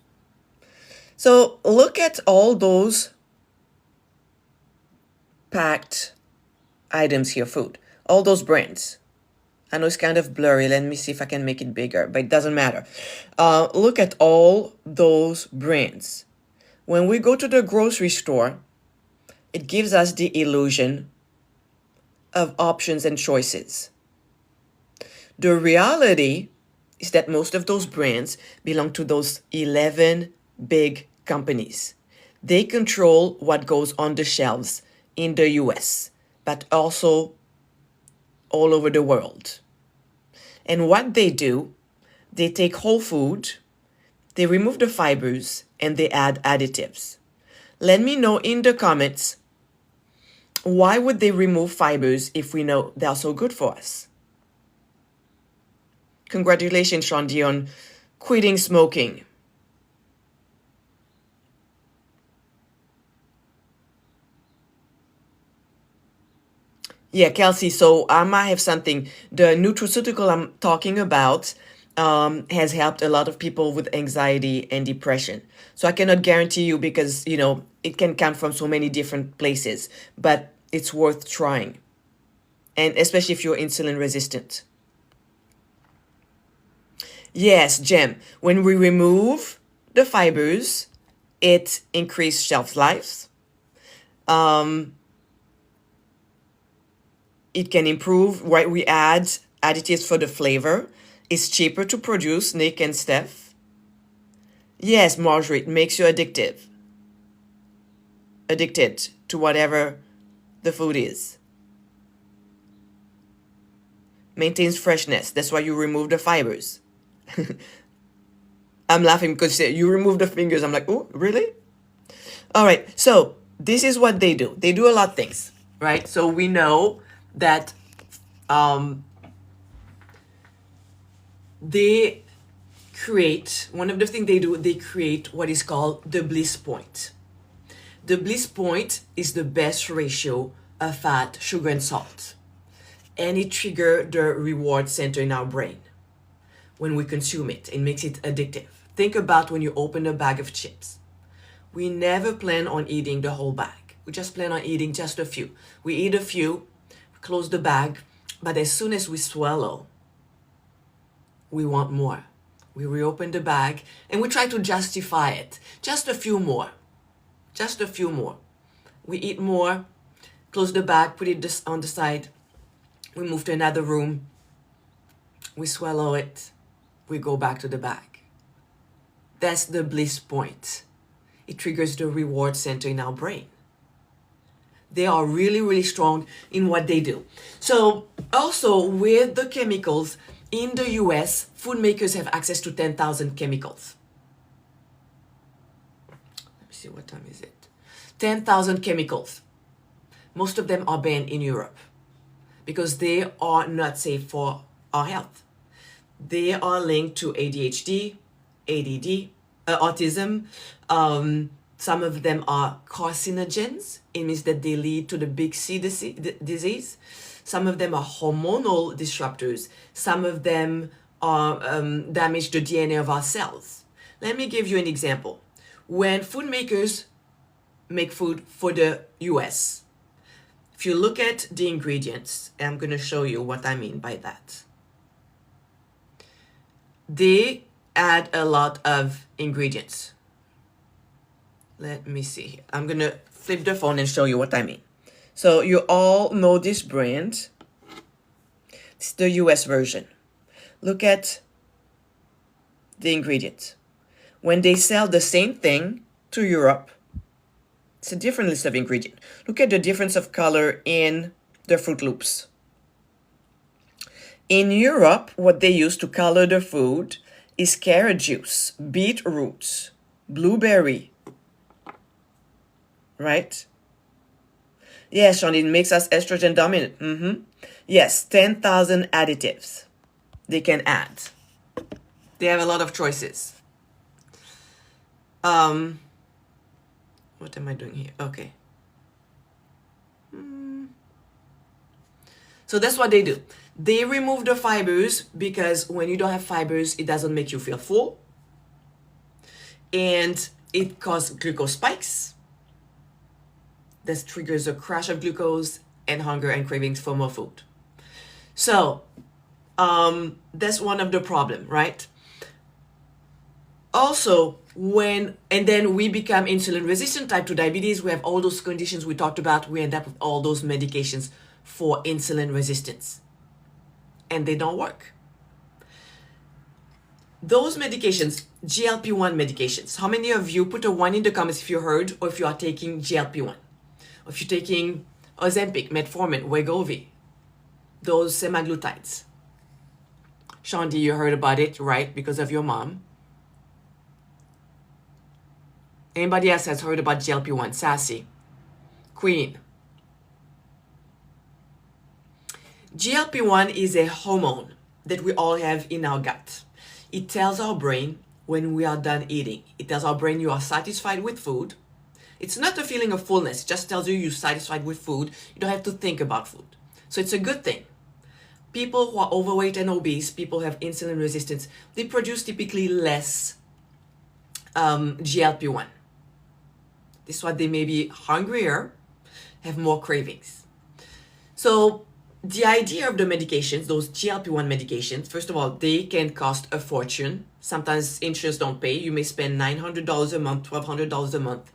So look at all those packed items here, food, all those brands. I know it's kind of blurry. Let me see if I can make it bigger, but it doesn't matter. Look at all those brands. When we go to the grocery store, it gives us the illusion of options and choices. The reality is that most of those brands belong to those 11 big companies. They control what goes on the shelves in the US, but also all over the world. And what they do, they take whole food, they remove the fibers, and they add additives. Let me know in the comments, why would they remove fibers if we know they're so good for us? Congratulations, Shandi, on quitting smoking. Yeah, Kelsey, so I might have something. The nutraceutical I'm talking about has helped a lot of people with anxiety and depression. So I cannot guarantee you because, it can come from so many different places, but it's worth trying. And especially if you're insulin resistant. Yes, Jem, when we remove the fibers, it increases shelf life. It can improve, right? We add additives for the flavor. It's cheaper to produce, Nick and Steph. Yes, Marjorie, it makes you addicted to whatever the food is. Maintains freshness. That's why you remove the fibers. I'm laughing because you remove the fingers. I'm like, oh, really? All right. So this is what they do. They do a lot of things, right? So we know that they create, one of the things they do, they create what is called the bliss point. The bliss point is the best ratio of fat, sugar, and salt. And it triggers the reward center in our brain when we consume it. It makes it addictive. Think about when you open a bag of chips. We never plan on eating the whole bag. We just plan on eating just a few. We eat a few, close the bag, but as soon as we swallow, we want more. We reopen the bag and we try to justify it. Just a few more. Just a few more. We eat more, close the bag, put it on the side. We move to another room. We swallow it. We go back to the bag. That's the bliss point. It triggers the reward center in our brain. They are really, really strong in what they do. So also with the chemicals, in the US, food makers have access to 10,000 chemicals. Let me see, what time is it? 10,000 chemicals. Most of them are banned in Europe because they are not safe for our health. They are linked to ADHD, ADD, autism. Some of them are carcinogens. It means that they lead to the big C disease. Some of them are hormonal disruptors. Some of them are damage the DNA of our cells. Let me give you an example. When food makers make food for the US, if you look at the ingredients, I'm going to show you what I mean by that. They add a lot of ingredients. Let me see. I'm going to flip the phone and show you what I mean. So you all know this brand. It's the US version. Look at the ingredients. When they sell the same thing to Europe, it's a different list of ingredients. Look at the difference of color in the Fruit Loops. In Europe, what they use to color the food is carrot juice, beetroot, blueberry, right? Yes, Sean, it makes us estrogen dominant. Yes, 10,000 additives they can add. They have a lot of choices. What am I doing here? Okay. So that's what they do. They remove the fibers because when you don't have fibers, it doesn't make you feel full. And it causes glucose spikes. This triggers a crash of glucose and hunger and cravings for more food. So that's one of the problem, right? Also, and then we become insulin resistant, type 2 diabetes, we have all those conditions we talked about, we end up with all those medications for insulin resistance. And they don't work. Those medications, GLP-1 medications, how many of you, put a 1 in the comments if you heard or if you are taking GLP-1? Or if you're taking Ozempic, Metformin, Wegovy, those semaglutides. Shandi, you heard about it, right? Because of your mom. Anybody else has heard about GLP-1? Sassy, Queen. GLP-1 is a hormone that we all have in our gut. It tells our brain when we are done eating. It tells our brain you are satisfied with food. It's not a feeling of fullness. It just tells you you're satisfied with food. You don't have to think about food. So it's a good thing. People who are overweight and obese, people who have insulin resistance, they produce typically less GLP-1. This is why they may be hungrier, have more cravings. So the idea of the medications, those GLP-1 medications, first of all, they can cost a fortune. Sometimes insurance don't pay. You may spend $900 a month, $1,200 a month.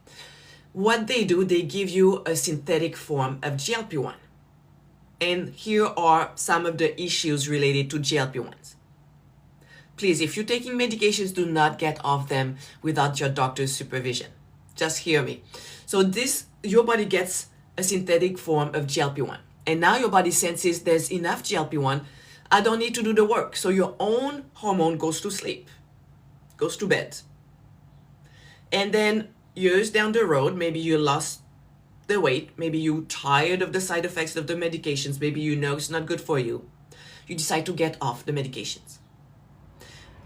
What they do, they give you a synthetic form of GLP-1. And here are some of the issues related to GLP-1s. Please, if you're taking medications, do not get off them without your doctor's supervision. Just hear me. So your body gets a synthetic form of GLP-1. And now your body senses there's enough GLP-1. I don't need to do the work. So your own hormone goes to sleep, goes to bed. And then years down the road, maybe you lost the weight. Maybe you're tired of the side effects of the medications. Maybe you know it's not good for you. You decide to get off the medications.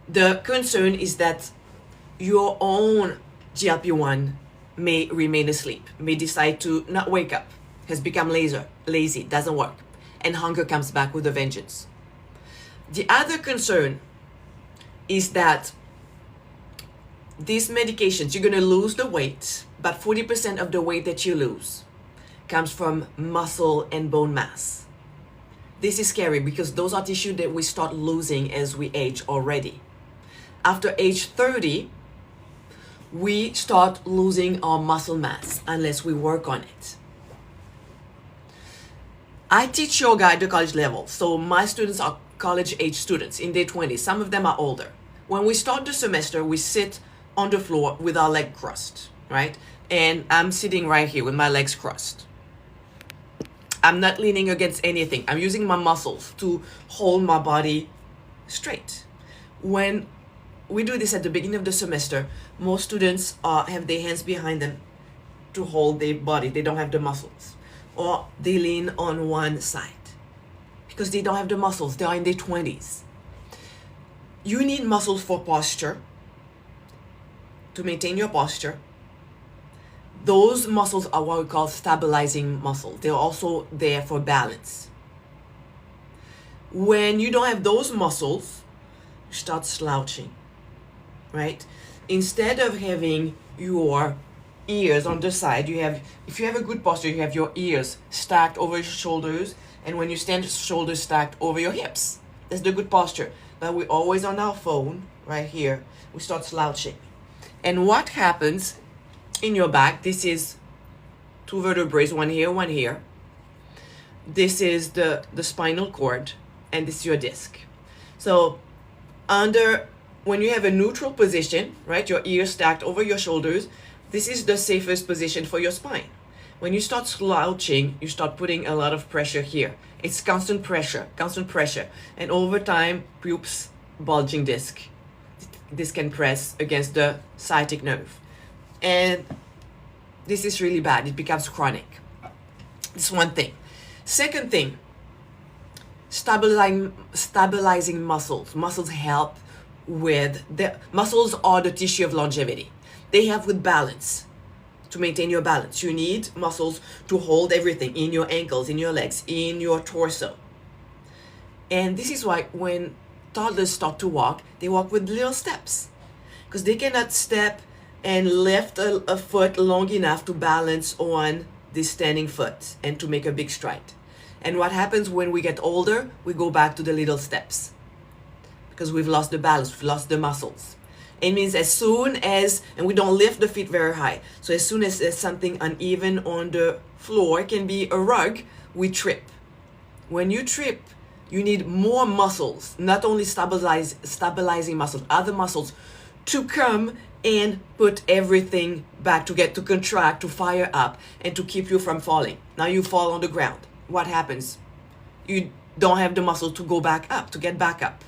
The concern is that your own GLP-1 may remain asleep, may decide to not wake up, has become lazy, doesn't work, and hunger comes back with a vengeance. The other concern is that these medications, you're going to lose the weight, but 40% of the weight that you lose comes from muscle and bone mass. This is scary because those are tissue that we start losing as we age already. After age 30, we start losing our muscle mass unless we work on it. I teach yoga at the college level, so my students are college age students in their 20s. Some of them are older. When we start the semester, we sit on the floor with our leg crossed, right? And I'm sitting right here with my legs crossed. I'm not leaning against anything. I'm using my muscles to hold my body straight. When we do this at the beginning of the semester, most students have their hands behind them to hold their body. They don't have the muscles. Or they lean on one side because they don't have the muscles. They are in their 20s. You need muscles for posture, to maintain your posture. Those muscles are what we call stabilizing muscles. They're also there for balance. When you don't have those muscles, you start slouching, right? Instead of having your ears on the side, if you have a good posture, you have your ears stacked over your shoulders, and when you stand, shoulders stacked over your hips. That's the good posture. But we're always on our phone, right here. We start slouching. And what happens in your back, this is two vertebrae, one here, one here. This is the spinal cord, and this is your disc. So when you have a neutral position, right, your ears stacked over your shoulders, this is the safest position for your spine. When you start slouching, you start putting a lot of pressure here. It's constant pressure. And over time, oops, bulging disc. This can press against the sciatic nerve. And this is really bad. It becomes chronic. This is one thing. Second thing, stabilizing muscles. Muscles help with, muscles are the tissue of longevity. They help with balance, to maintain your balance. You need muscles to hold everything in your ankles, in your legs, in your torso. And this is why when toddlers start to walk, they walk with little steps, because they cannot step and lift a foot long enough to balance on this standing foot and to make a big stride. And what happens when we get older? We go back to the little steps because we've lost the balance, we've lost the muscles. It means as soon as, and we don't lift the feet very high, so as soon as there's something uneven on the floor, it can be a rug, we trip. When you trip, you need more muscles, not only stabilizing muscles, other muscles to come and put everything back, to contract, to fire up, and to keep you from falling. Now you fall on the ground. What happens? You don't have the muscle to go back up, to get back up.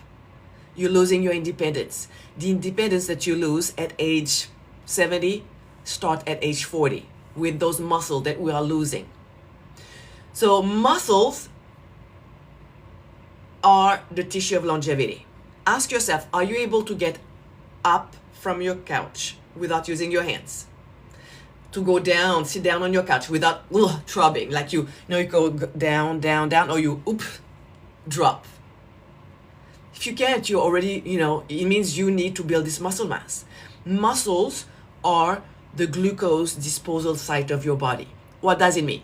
You're losing your independence. The independence that you lose at age 70 start at age 40 with those muscles that we are losing. So muscles are the tissue of longevity. Ask yourself, are you able to get up from your couch without using your hands? To go down, sit down on your couch without throbbing, like you go down, or you drop. If you can't, you already, it means you need to build this muscle mass. Muscles are the glucose disposal site of your body. What does it mean?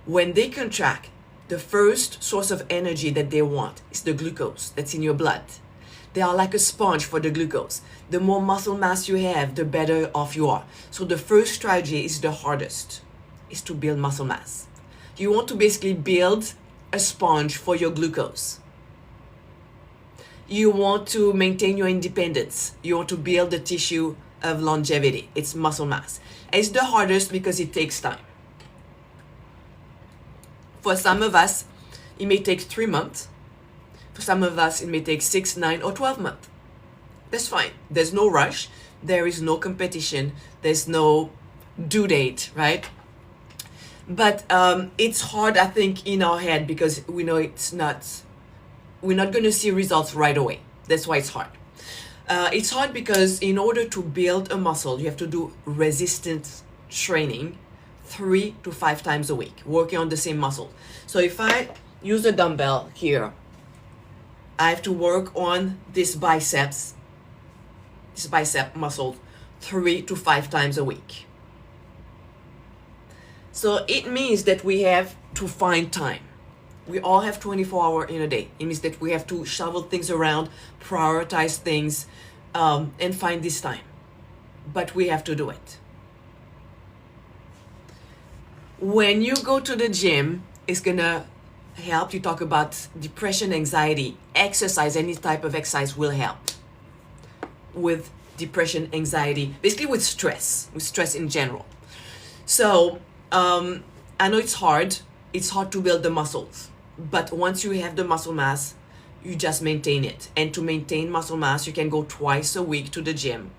When they contract, the first source of energy that they want is the glucose that's in your blood. They are like a sponge for the glucose. The more muscle mass you have, the better off you are. So the first strategy is the hardest, is to build muscle mass. You want to basically build a sponge for your glucose. You want to maintain your independence. You want to build the tissue of longevity. It's muscle mass. It's the hardest because it takes time. For some of us, it may take 3 months. For some of us, it may take 6, 9, or 12 months. That's fine. There's no rush. There is no competition. There's no due date, right? But it's hard, I think, in our head because we know we're not going to see results right away. That's why it's hard. It's hard because in order to build a muscle, you have to do resistance training 3 to 5 times a week, working on the same muscle. So if I use a dumbbell here, I have to work on this bicep muscle 3 to 5 times a week. So it means that we have to find time. We all have 24 hours in a day. It means that we have to shovel things around, prioritize things, and find this time. But we have to do it. When you go to the gym, it's gonna help. You talk about depression, anxiety. Exercise, any type of exercise will help with depression, anxiety, basically with stress in general. So I know it's hard to build the muscles, but once you have the muscle mass, you just maintain it. And to maintain muscle mass, you can go twice a week to the gym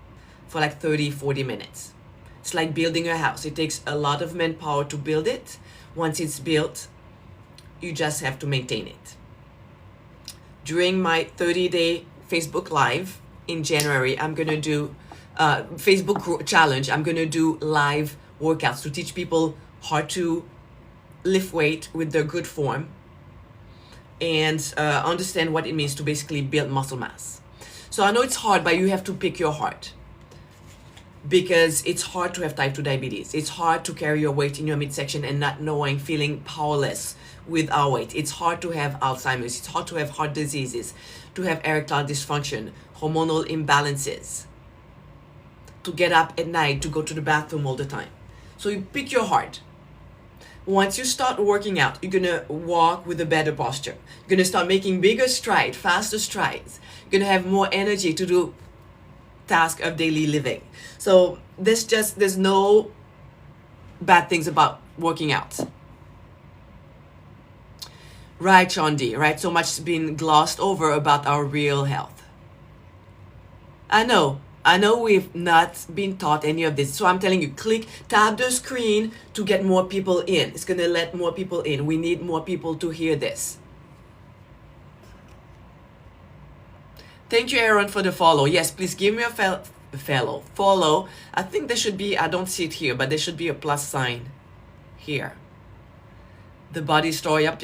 for like 30-40 minutes. It's like building a house. It takes a lot of manpower to build it. Once it's built, you just have to maintain it. During my 30-day Facebook Live in January, I'm going to do Facebook challenge. I'm going to do live workouts to teach people how to lift weight with their good form and understand what it means to basically build muscle mass. So I know it's hard, but you have to pick your heart, because it's hard to have type 2 diabetes. It's hard to carry your weight in your midsection and not knowing, feeling powerless with our weight. It's hard to have Alzheimer's. It's hard to have heart diseases, to have erectile dysfunction, hormonal imbalances, to get up at night, to go to the bathroom all the time. So you pick your heart. Once you start working out, you're gonna walk with a better posture. You're gonna start making bigger strides, faster strides. You're gonna have more energy to do tasks of daily living. So there's no bad things about working out. Right, Shondi, right? So much has been glossed over about our real health. I know we've not been taught any of this. So I'm telling you, tap the screen to get more people in. It's gonna let more people in. We need more people to hear this. Thank you, Aaron, for the follow. Yes, please give me a follow. I think there should be, I don't see it here, but there should be a plus sign here. The body store, yep.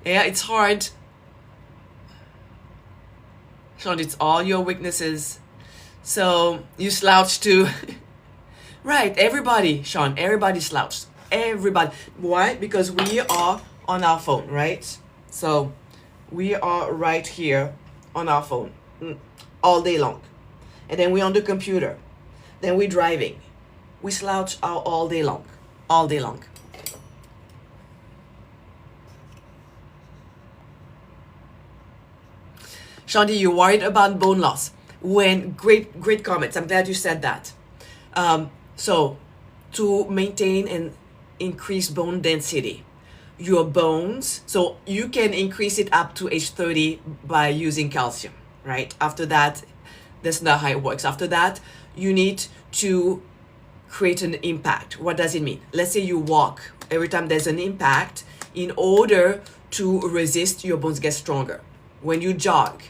Yeah, it's hard. Sean, it's all your weaknesses. So you slouch too. Right, everybody, Sean, everybody slouched. Everybody. Why? Because we are on our phone, right? So we are right here on our phone all day long. And then we're on the computer. Then we're driving. We slouch out all day long. All day long. Shanti, you're worried about bone loss. Great comments. I'm glad you said that. So to maintain and increase bone density, your bones, so you can increase it up to age 30 by using calcium, right? After that, that's not how it works. After that, you need to create an impact. What does it mean? Let's say you walk. Every time there's an impact, in order to resist, your bones get stronger. When you jog,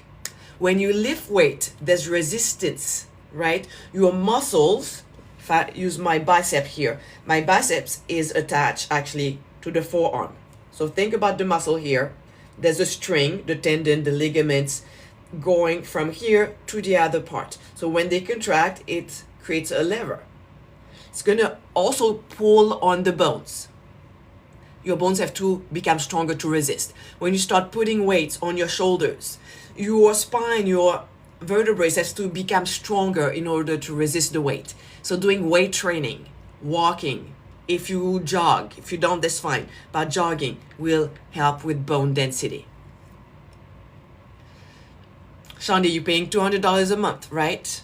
when you lift weight, there's resistance, right? Your muscles, if I use my bicep here, my biceps is attached actually to the forearm. So think about the muscle here. There's a string, the tendon, the ligaments going from here to the other part. So when they contract, it creates a lever. It's gonna also pull on the bones. Your bones have to become stronger to resist. When you start putting weights on your shoulders, your spine, your vertebrae has to become stronger in order to resist the weight. So doing weight training, walking, if you jog, if you don't, that's fine, but jogging will help with bone density. Shandi, you're paying $200 a month, right?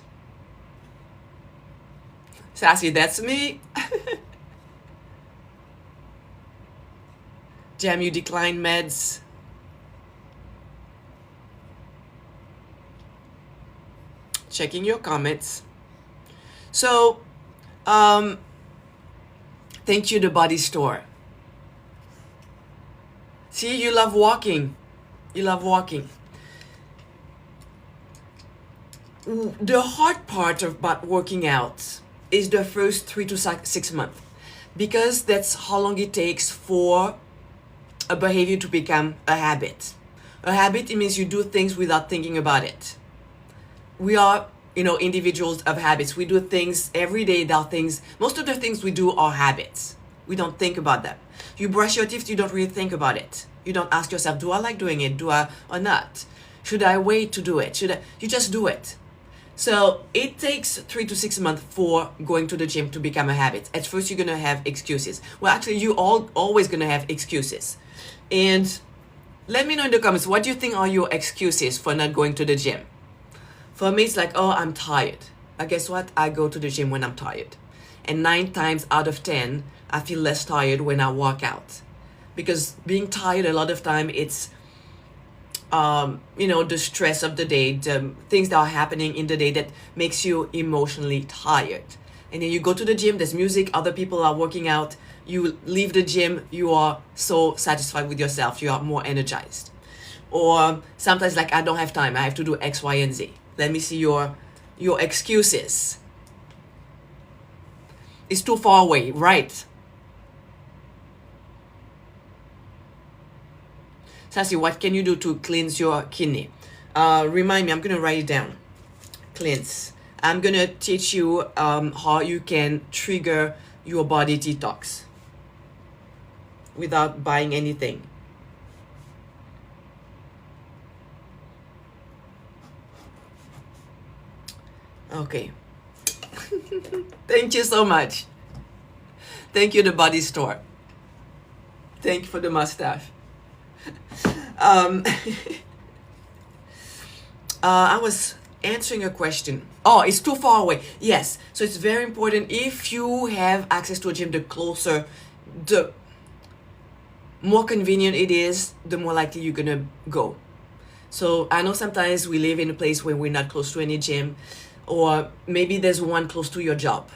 Sassy, that's me. Jam, you decline meds. Checking your comments. So, thank you, the body store. See, you love walking. You love walking. The hard part about working out is the first 3 to 6 months, because that's how long it takes for a behavior to become a habit. A habit, it means you do things without thinking about it. We are, individuals of habits. We do things every day. Most of the things we do are habits. We don't think about them. You brush your teeth, you don't really think about it. You don't ask yourself, do I like doing it? Do I or not? Should I wait to do it? You just do it. So it takes 3 to 6 months for going to the gym to become a habit. At first, you're going to have excuses. Well, actually, you always going to have excuses. And let me know in the comments, what do you think are your excuses for not going to the gym? For me, it's like, oh, I'm tired. But guess what? I go to the gym when I'm tired. And 9 times out of 10, I feel less tired when I walk out. Because being tired, a lot of time, it's, the stress of the day, the things that are happening in the day that makes you emotionally tired. And then you go to the gym, there's music, other people are working out. You leave the gym, you are so satisfied with yourself, you are more energized. Or sometimes like, I don't have time, I have to do X, Y, and Z. Let me see your excuses. It's too far away, right? Sassy, what can you do to cleanse your kidney? Remind me, I'm going to write it down. Cleanse. I'm going to teach you how you can trigger your body detox without buying anything. Okay. Thank you so much. Thank you, the body store. Thank you for the mustache. um, I was answering a question. Oh, it's too far away. Yes. So it's very important. If you have access to a gym, the closer, the more convenient it is, the more likely you're going to go. So I know sometimes we live in a place where we're not close to any gym, or maybe there's one close to your job.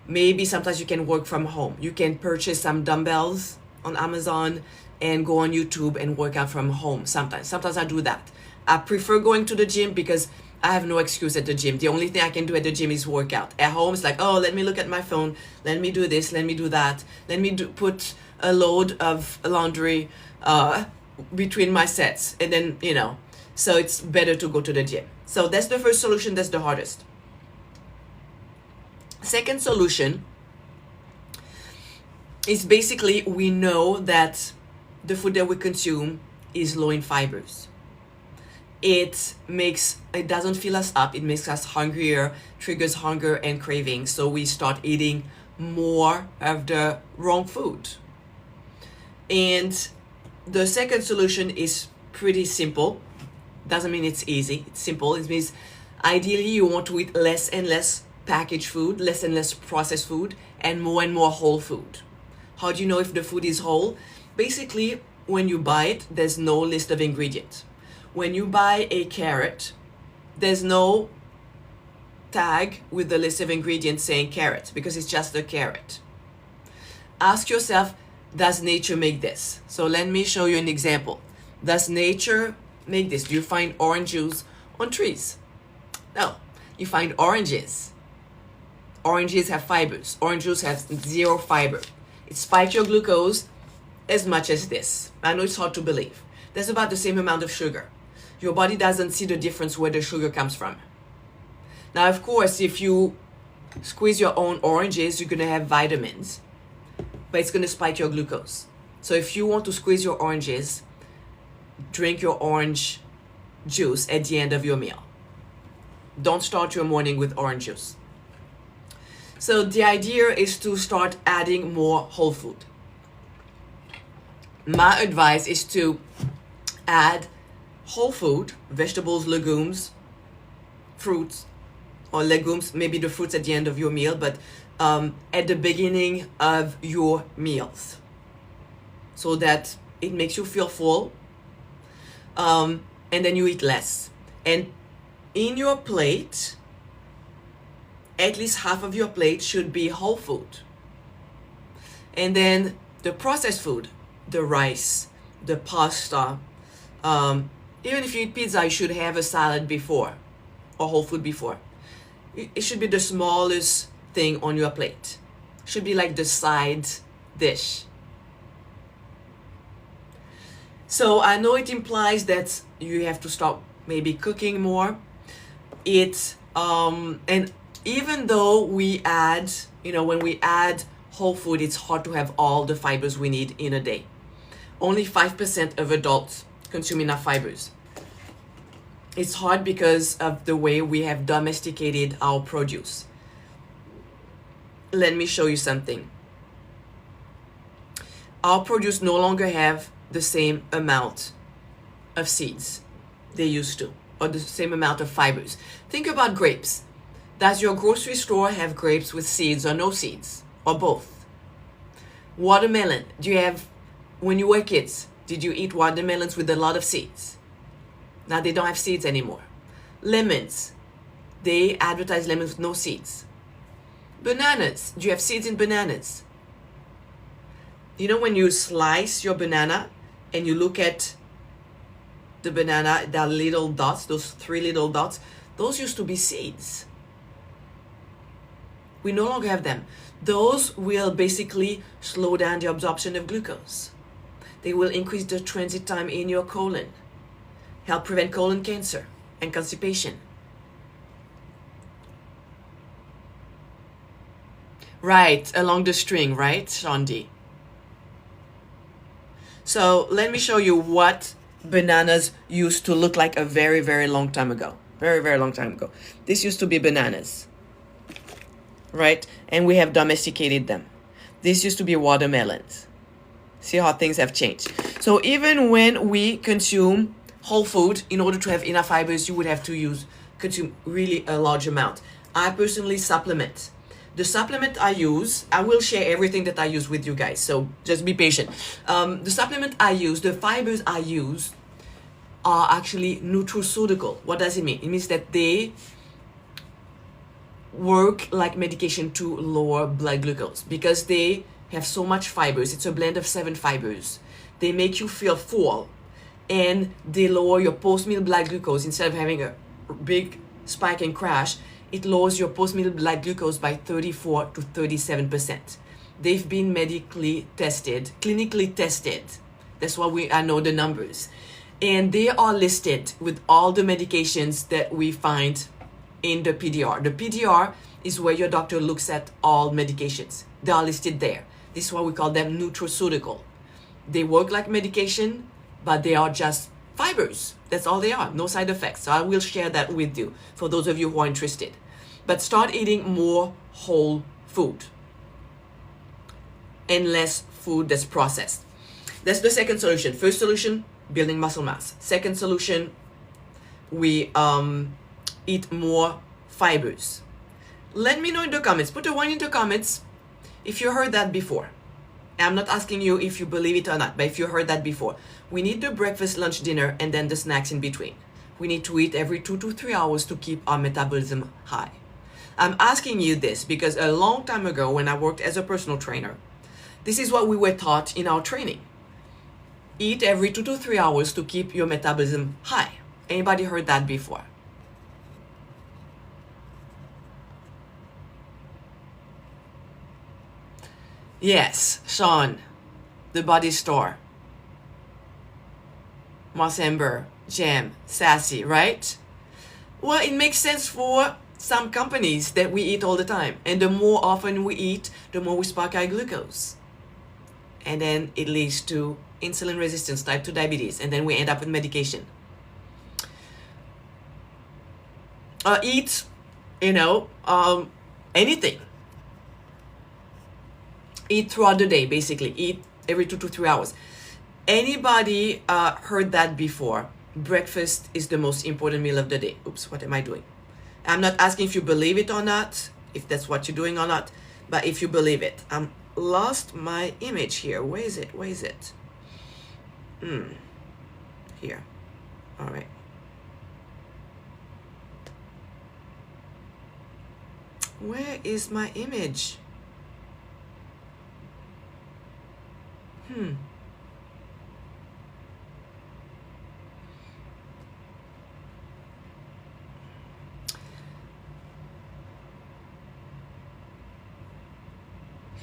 Maybe sometimes you can work from home. You can purchase some dumbbells on Amazon and go on YouTube and work out from home sometimes. Sometimes I do that. I prefer going to the gym because I have no excuse at the gym. The only thing I can do at the gym is work out. At home, it's like, oh, let me look at my phone. Let me do this. Let me do that. Let me put a load of laundry between my sets. And then, so it's better to go to the gym. So that's the first solution. That's the hardest. Second solution is basically we know that the food that we consume is low in fibers. It doesn't fill us up. It makes us hungrier, triggers hunger and craving. So we start eating more of the wrong food. And the second solution is pretty simple. Doesn't mean it's easy. It's simple. It means ideally you want to eat less and less packaged food, less and less processed food, and more whole food. How do you know if the food is whole? Basically, when you buy it, there's no list of ingredients. When you buy a carrot, there's no tag with the list of ingredients saying carrot, because it's just a carrot. Ask yourself, does nature make this? So let me show you an example. Does nature make this? Do you find orange juice on trees? No. You find oranges. Oranges have fibers. Orange juice has 0 fiber. It spikes your glucose as much as this. I know it's hard to believe. There's about the same amount of sugar. Your body doesn't see the difference where the sugar comes from. Now, of course, if you squeeze your own oranges, you're going to have vitamins, but it's going to spike your glucose. So if you want to squeeze your oranges, drink your orange juice at the end of your meal. Don't start your morning with orange juice. So the idea is to start adding more whole food. My advice is to add whole food, vegetables, legumes, fruits, or legumes, maybe the fruits at the end of your meal, but at the beginning of your meals, so that it makes you feel full, and then you eat less. And in your plate, at least half of your plate should be whole food. And then the processed food, the rice, the pasta, even if you eat pizza, you should have a salad before, or whole food before. It should be the smallest thing on your plate. It should be like the side dish. So I know it implies that you have to stop maybe cooking more. And even though we add, when we add whole food, it's hard to have all the fibers we need in a day. Only 5% of adults consume enough fibers. It's hard because of the way we have domesticated our produce. Let me show you something. Our produce no longer have the same amount of seeds they used to, or the same amount of fibers. Think about grapes. Does your grocery store have grapes with seeds or no seeds, or both? Watermelon. When you were kids, did you eat watermelons with a lot of seeds? Now they don't have seeds anymore. Lemons. They advertise lemons with no seeds. Bananas. Do you have seeds in bananas? When you slice your banana and you look at the banana, the little dots, those 3 little dots, those used to be seeds. We no longer have them. Those will basically slow down the absorption of glucose. They will increase the transit time in your colon, help prevent colon cancer and constipation. Right, along the string, right, Shandi? So let me show you what bananas used to look like a very, very long time ago. Very, very long time ago. This used to be bananas, right? And we have domesticated them. This used to be watermelons. See how things have changed. So even when we consume whole food, in order to have enough fibers, you would have to consume really a large amount. I personally supplement. The supplement I use, I will share everything that I use with you guys, so just be patient. The supplement I use, the fibers I use are actually nutraceutical. What does it mean? It means that they work like medication to lower blood glucose because they have so much fibers. It's a blend of 7 fibers. They make you feel full and they lower your post-meal blood glucose. Instead of having a big spike and crash, it lowers your post-meal blood glucose by 34 to 37%. They've been medically tested, clinically tested. That's why I know the numbers. And they are listed with all the medications that we find in the PDR. The PDR is where your doctor looks at all medications. They are listed there. This is why we call them nutraceutical. They work like medication, but they are just fibers. That's all they are, no side effects. So I will share that with you for those of you who are interested. But start eating more whole food and less food that's processed. That's the second solution. First solution, building muscle mass. Second solution, we eat more fibers. Let me know in the comments. Put a 1 in the comments if you heard that before. I'm not asking you if you believe it or not, but if you heard that before. We need the breakfast, lunch, dinner, and then the snacks in between. We need to eat every 2 to 3 hours to keep our metabolism high. I'm asking you this because a long time ago when I worked as a personal trainer, this is what we were taught in our training. Eat every 2 to 3 hours to keep your metabolism high. Anybody heard that before? Yes, Sean, the body store. Marsember, Jam, Sassy, right? Well, it makes sense for some companies that we eat all the time. And the more often we eat, the more we spike our glucose. And then it leads to insulin resistance, type 2 diabetes, and then we end up with medication. Eat, anything. Eat throughout the day, basically. Eat every 2 to 3 hours. Anybody heard that before? Breakfast is the most important meal of the day. Oops, what am I doing? I'm not asking if you believe it or not, if that's what you're doing or not, but if you believe it. Lost my image here. Where is it? Here. All right. Where is my image?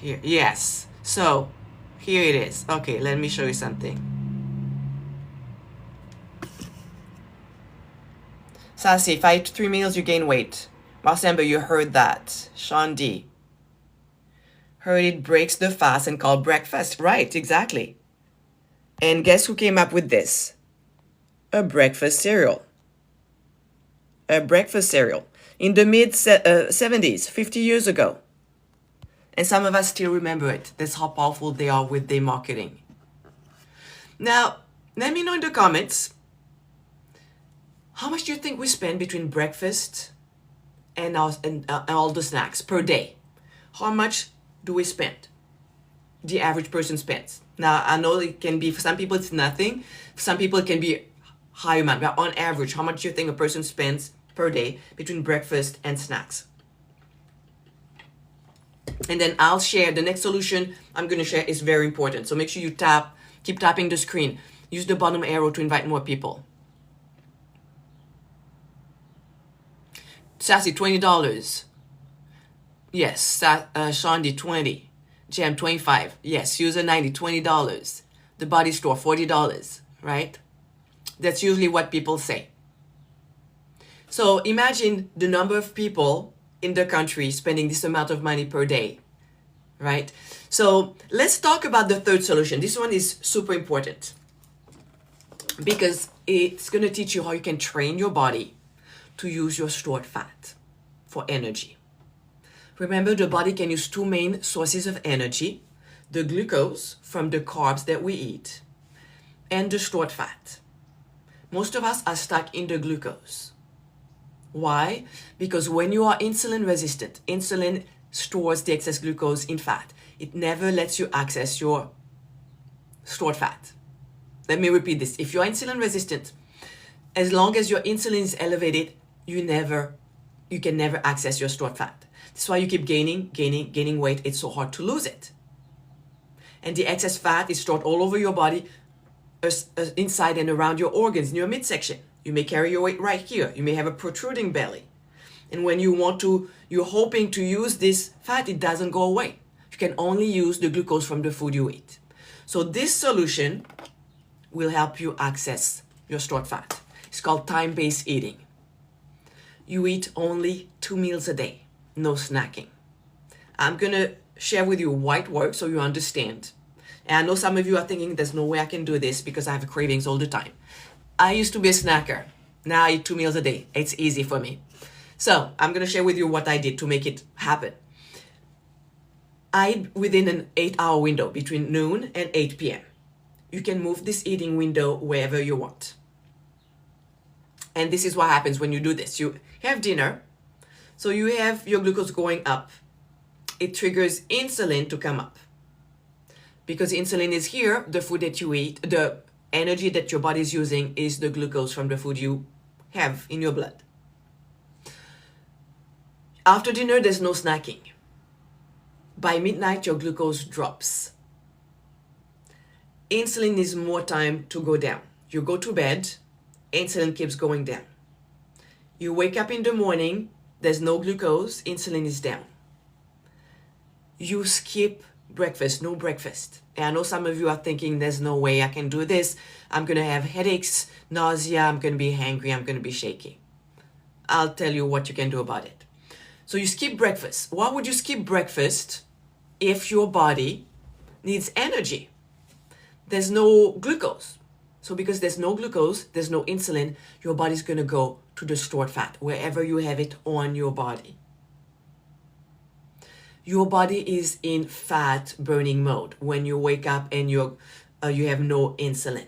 Here, yes. So, here it is. Okay, let me show you something. Sassy, if I eat 3 meals, you gain weight. Marsember, you heard that. Sean D. Heard it breaks the fast and called breakfast. Right, exactly. And guess who came up with this? A breakfast cereal. A breakfast cereal. In the mid-70s, 50 years ago. And some of us still remember it. That's how powerful they are with their marketing. Now, let me know in the comments, how much do you think we spend between breakfast and all the snacks per day? How much do we spend? The average person spends. Now, I know it can be, for some people it's nothing. For some people it can be high amount. But on average, how much do you think a person spends per day between breakfast and snacks? And then I'll share, the next solution I'm going to share is very important. So make sure you keep tapping the screen. Use the bottom arrow to invite more people. Sassy, $20. Yes, Shandi, 20. Jam, 25. Yes, user 90, $20. The body store, $40, right? That's usually what people say. So imagine the number of people in the country spending this amount of money per day, right? So let's talk about the third solution. This one is super important because it's going to teach you how you can train your body to use your stored fat for energy. Remember, the body can use 2 main sources of energy. the glucose from the carbs that we eat and the stored fat. Most of us are stuck in the glucose. Why? Because when you are insulin resistant, insulin stores the excess glucose in fat. It never lets you access your stored fat. Let me repeat this. If you're insulin resistant, as long as your insulin is elevated, you can never access your stored fat. That's why you keep gaining weight. It's so hard to lose it. And the excess fat is stored all over your body, inside and around your organs, in your midsection. You may carry your weight right here. You may have a protruding belly. And when you're hoping to use this fat, it doesn't go away. You can only use the glucose from the food you eat. So this solution will help you access your stored fat. It's called time-based eating. You eat only 2 meals a day, no snacking. I'm gonna share with you why it works so you understand. And I know some of you are thinking there's no way I can do this because I have cravings all the time. I used to be a snacker. Now I eat 2 meals a day. It's easy for me. So I'm gonna share with you what I did to make it happen. I eat within an 8-hour window between noon and 8 p.m. You can move this eating window wherever you want. And this is what happens when you do this. You have dinner, so you have your glucose going up. It triggers insulin to come up. Because insulin is here, the food that you eat, the energy that your body is using is the glucose from the food you have in your blood. After dinner, there's no snacking. By midnight, your glucose drops. Insulin needs more time to go down. You go to bed, insulin keeps going down. You wake up in the morning, there's no glucose, insulin is down. You skip breakfast, no breakfast. And I know some of you are thinking, there's no way I can do this. I'm gonna have headaches, nausea, I'm gonna be hangry, I'm gonna be shaky. I'll tell you what you can do about it. So you skip breakfast. Why would you skip breakfast if your body needs energy? There's no glucose. So because there's no glucose, there's no insulin, your body's gonna go to the stored fat, wherever you have it on your body. Your body is in fat burning mode when you wake up and you have no insulin.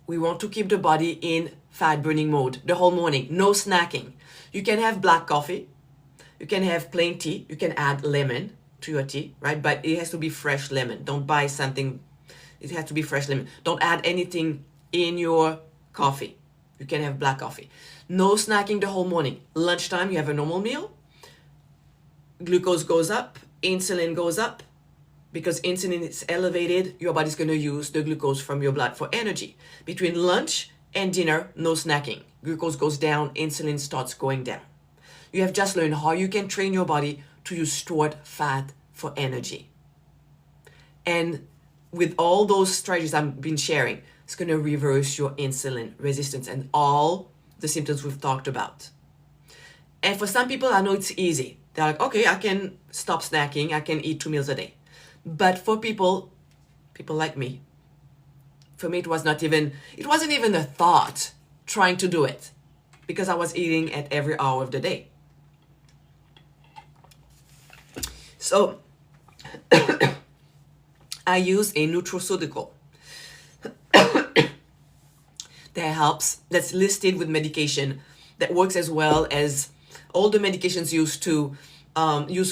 We want to keep the body in fat burning mode the whole morning, no snacking. You can have black coffee, you can have plain tea, you can add lemon to your tea, right? But it has to be fresh lemon. Don't buy something, it has to be fresh lemon. Don't add anything in your coffee. You can have black coffee. No snacking the whole morning. Lunchtime, you have a normal meal. Glucose goes up, insulin goes up. Because insulin is elevated, your body's going to use the glucose from your blood for energy. Between lunch and dinner, no snacking. Glucose goes down, insulin starts going down. You have just learned how you can train your body to use stored fat for energy. And with all those strategies I've been sharing, it's going to reverse your insulin resistance and all the symptoms we've talked about. And for some people, I know it's easy. They're like, okay, I can stop snacking, I can eat 2 meals a day. But for people like me, for me it wasn't even a thought trying to do it because I was eating at every hour of the day. So I use a nutraceutical that's listed with medication that works as well as all the medications used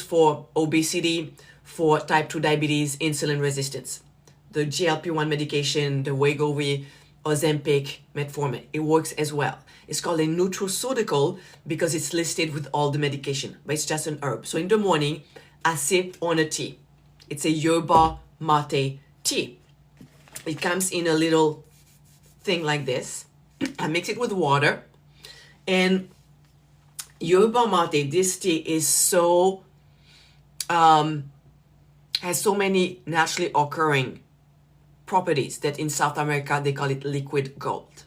for obesity, for type 2 diabetes, insulin resistance. The GLP-1 medication, the Wegovy, Ozempic, metformin, it works as well. It's called a nutraceutical because it's listed with all the medication, but it's just an herb. So in the morning, I sip on a tea. It's a yerba mate tea. It comes in a little thing like this. I mix it with water, and yerba mate, this tea is has so many naturally occurring properties that in South America they call it liquid gold.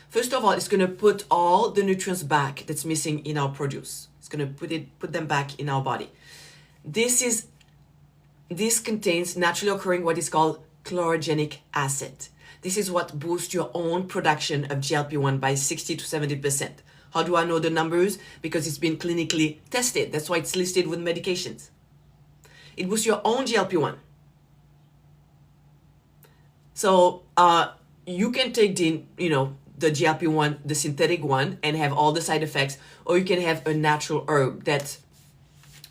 First of all, it's going to put all the nutrients back that's missing in our produce. It's going to put them back in our body. This contains naturally occurring what is called chlorogenic acid. This is what boosts your own production of GLP-1 by 60 to 70%. How do I know the numbers? Because it's been clinically tested. That's why it's listed with medications. It boosts your own GLP-1 So you can take the GLP-1, the synthetic one, and have all the side effects, or you can have a natural herb that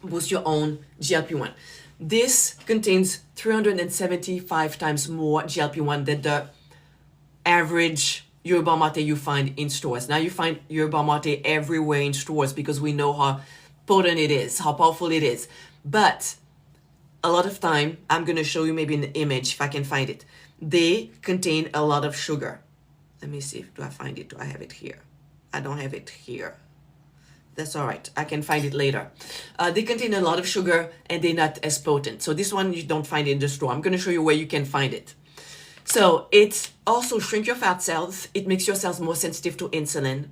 boosts your own GLP-1. This contains 375 times more GLP-1 than the average yerba mate you find in stores. Now you find yerba mate everywhere in stores because we know how potent it is, how powerful it is. But a lot of time, I'm going to show you maybe an image if I can find it. They contain a lot of sugar. Let me see. Do I find it? Do I have it here? I don't have it here. That's all right. I can find it later. They contain a lot of sugar and they're not as potent. So this one you don't find in the store. I'm going to show you where you can find it. So it also shrinks your fat cells. It makes your cells more sensitive to insulin.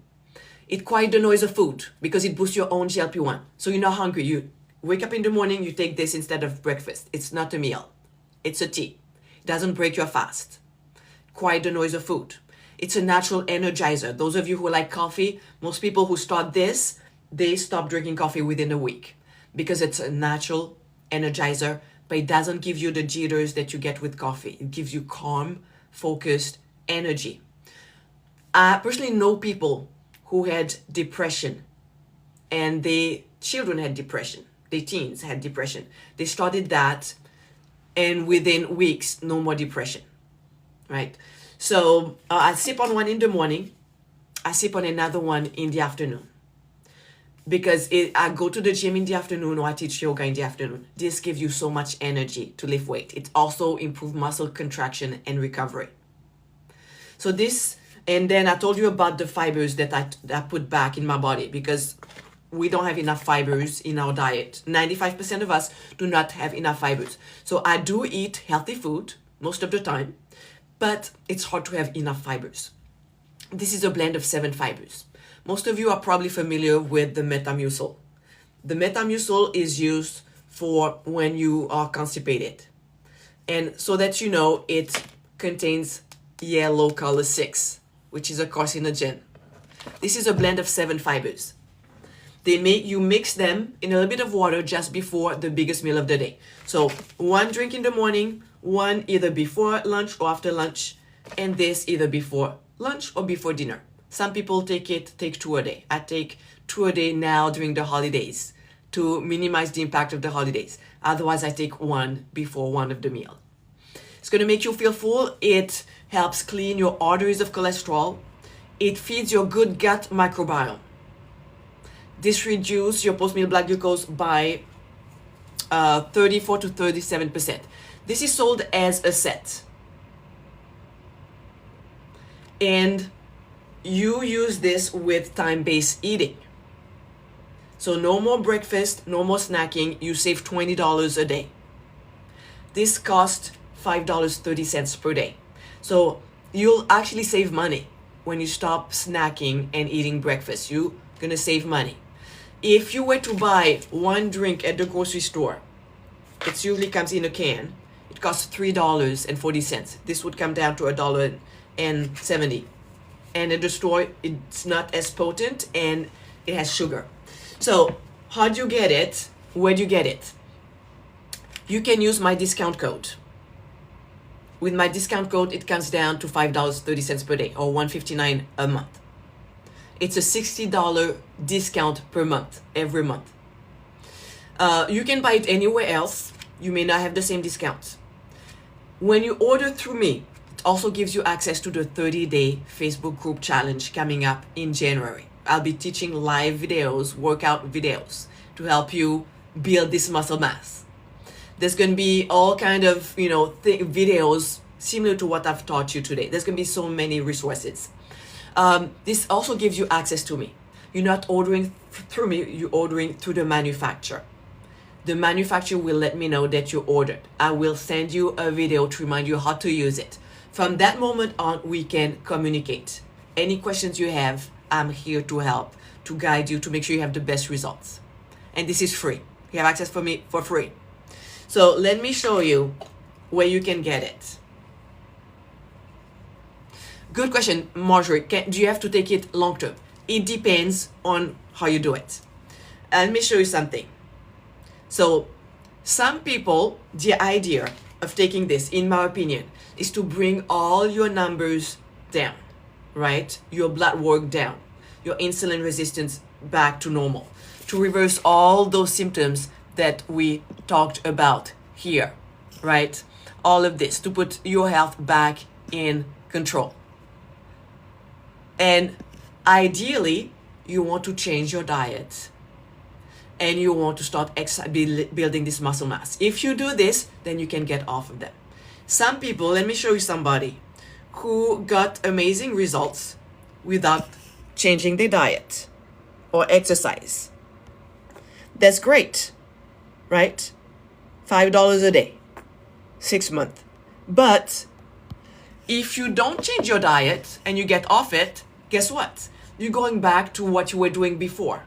It quiets the noise of food because it boosts your own GLP-1. So you're not hungry. You wake up in the morning, you take this instead of breakfast. It's not a meal. It's a tea. It doesn't break your fast. Quiet the noise of food. It's a natural energizer. Those of you who like coffee, most people who start this, they stop drinking coffee within a week because it's a natural energizer, but it doesn't give you the jitters that you get with coffee. It gives you calm, focused energy. I personally know people who had depression and their children had depression. Their teens had depression. They started that and within weeks, no more depression, right? So I sip on one in the morning. I sip on another one in the afternoon. Because I go to the gym in the afternoon or I teach yoga in the afternoon. This gives you so much energy to lift weight. It also improves muscle contraction and recovery. So this, and then I told you about the fibers that I put back in my body because we don't have enough fibers in our diet. 95% of us do not have enough fibers. So I do eat healthy food most of the time, but it's hard to have enough fibers. This is a blend of 7 fibers. Most of you are probably familiar with the Metamucil. The Metamucil is used for when you are constipated. And so that you know, it contains yellow color 6, which is a carcinogen. This is a blend of 7 fibers. You mix them in a little bit of water just before the biggest meal of the day. So 1 drink in the morning, 1 either before lunch or after lunch, and this either before lunch or before dinner. Some people take 2 a day. I take 2 a day now during the holidays to minimize the impact of the holidays. Otherwise, I take 1 before one of the meal. It's going to make you feel full. It helps clean your arteries of cholesterol. It feeds your good gut microbiome. This reduces your post-meal blood glucose by 34 to 37%. This is sold as a set. And you use this with time-based eating. So no more breakfast, no more snacking. You save $20 a day. This costs $5.30 per day. So you'll actually save money when you stop snacking and eating breakfast. You're gonna save money. If you were to buy 1 drink at the grocery store, it usually comes in a can. It costs $3.40. This would come down to $1.70. And at the store, it's not as potent and it has sugar. So how do you get it? Where do you get it? You can use my discount code. With my discount code, it comes down to $5.30 per day or $159 a month. It's a $60 discount per month, every month. You can buy it anywhere else. You may not have the same discounts. When you order through me, it also gives you access to the 30-day Facebook group challenge coming up in January. I'll be teaching live videos, workout videos to help you build this muscle mass. There's going to be all kind of, videos similar to what I've taught you today. There's going to be so many resources. This also gives you access to me. You're not ordering through me, you're ordering through the manufacturer. The manufacturer will let me know that you ordered. I will send you a video to remind you how to use it. From that moment on, we can communicate. Any questions you have, I'm here to help, to guide you, to make sure you have the best results. And this is free. You have access for me for free. So let me show you where you can get it. Good question, Marjorie. Do you have to take it long term? It depends on how you do it. Let me show you something. So some people, the idea of taking this, in my opinion, is to bring all your numbers down, right? Your blood work down, your insulin resistance back to normal, to reverse all those symptoms that we talked about here, right? All of this to put your health back in control. And ideally, you want to change your diet and you want to start building this muscle mass. If you do this, then you can get off of them. Some people, let me show you somebody who got amazing results without changing their diet or exercise. That's great, right? $5 a day, 6 months. But if you don't change your diet and you get off it, guess what? You're going back to what you were doing before.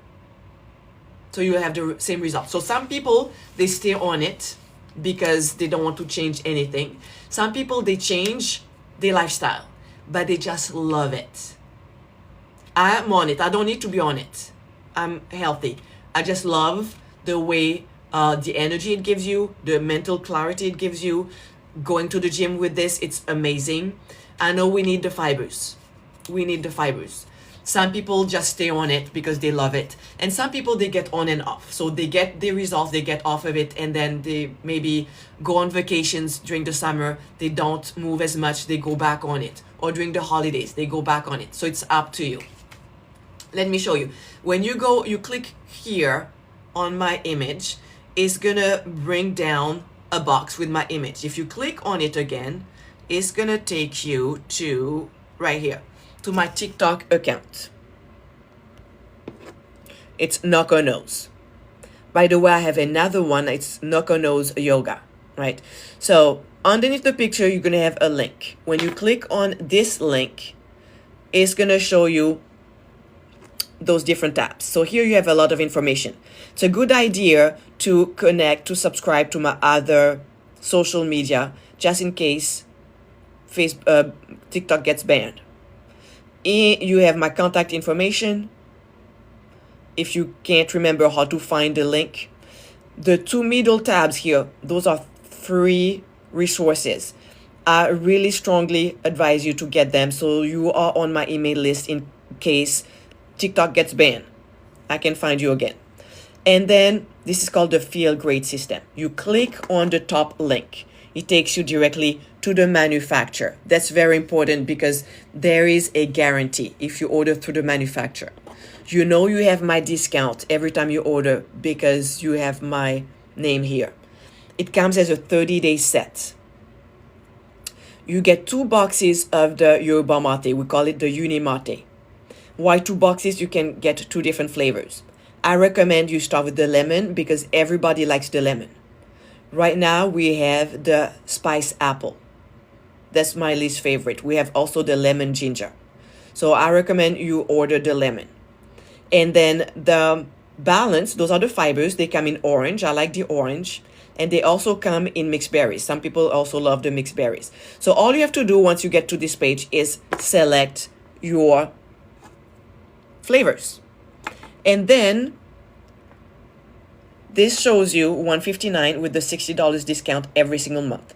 So you have the same result. So some people, they stay on it because they don't want to change anything. Some people, they change their lifestyle, but they just love it. I'm on it. I don't need to be on it. I'm healthy. I just love the way the energy it gives you, the mental clarity it gives you. Going to the gym with this, it's amazing. I know we need the fibers. We need the fibers. Some people just stay on it because they love it. And some people, they get on and off. So they get the results, they get off of it, and then they maybe go on vacations during the summer. They don't move as much, they go back on it. Or during the holidays, they go back on it. So it's up to you. Let me show you. When you go, you click here on my image, it's gonna bring down a box with my image. If you click on it again, it's gonna take you to right here, to my TikTok account. It's Knock or Nose. By the way, I have another one. It's Knock or Nose Yoga, right? So underneath the picture, you're gonna have a link. When you click on this link, it's gonna show you those different tabs. So here you have a lot of information. It's a good idea to connect, to subscribe to my other social media, just in case TikTok gets banned. You have my contact information. If you can't remember how to find the link, the two middle tabs here, those are free resources. I really strongly advise you to get them so you are on my email list in case TikTok gets banned. I can find you again. And then this is called the Feel Great system. You click on the top link. It takes you directly to the manufacturer. That's very important because there is a guarantee if you order through the manufacturer. You know you have my discount every time you order because you have my name here. It comes as a 30-day set. You get 2 boxes of the yerba mate. We call it the uni mate. Why 2 boxes? You can get 2 different flavors. I recommend you start with the lemon because everybody likes the lemon. Right now we have the spice apple. That's my least favorite. We have also the lemon ginger. So I recommend you order the lemon. And then the balance, those are the fibers. They come in orange. I like the orange. And they also come in mixed berries. Some people also love the mixed berries. So all you have to do once you get to this page is select your flavors. And then this shows you $159 with the $60 discount every single month.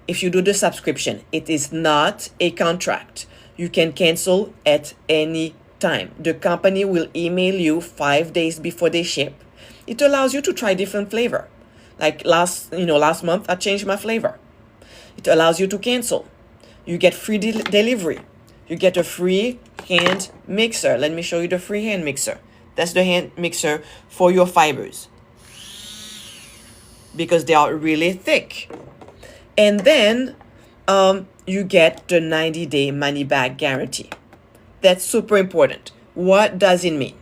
If you do the subscription, it is not a contract. You can cancel at any time. The company will email you 5 days before they ship. It allows you to try different flavor. Like last month, I changed my flavor. It allows you to cancel. You get free delivery. You get a free hand mixer. Let me show you the free hand mixer. That's the hand mixer for your fibers because they are really thick. And then you get the 90-day money-back guarantee. That's super important. What does it mean?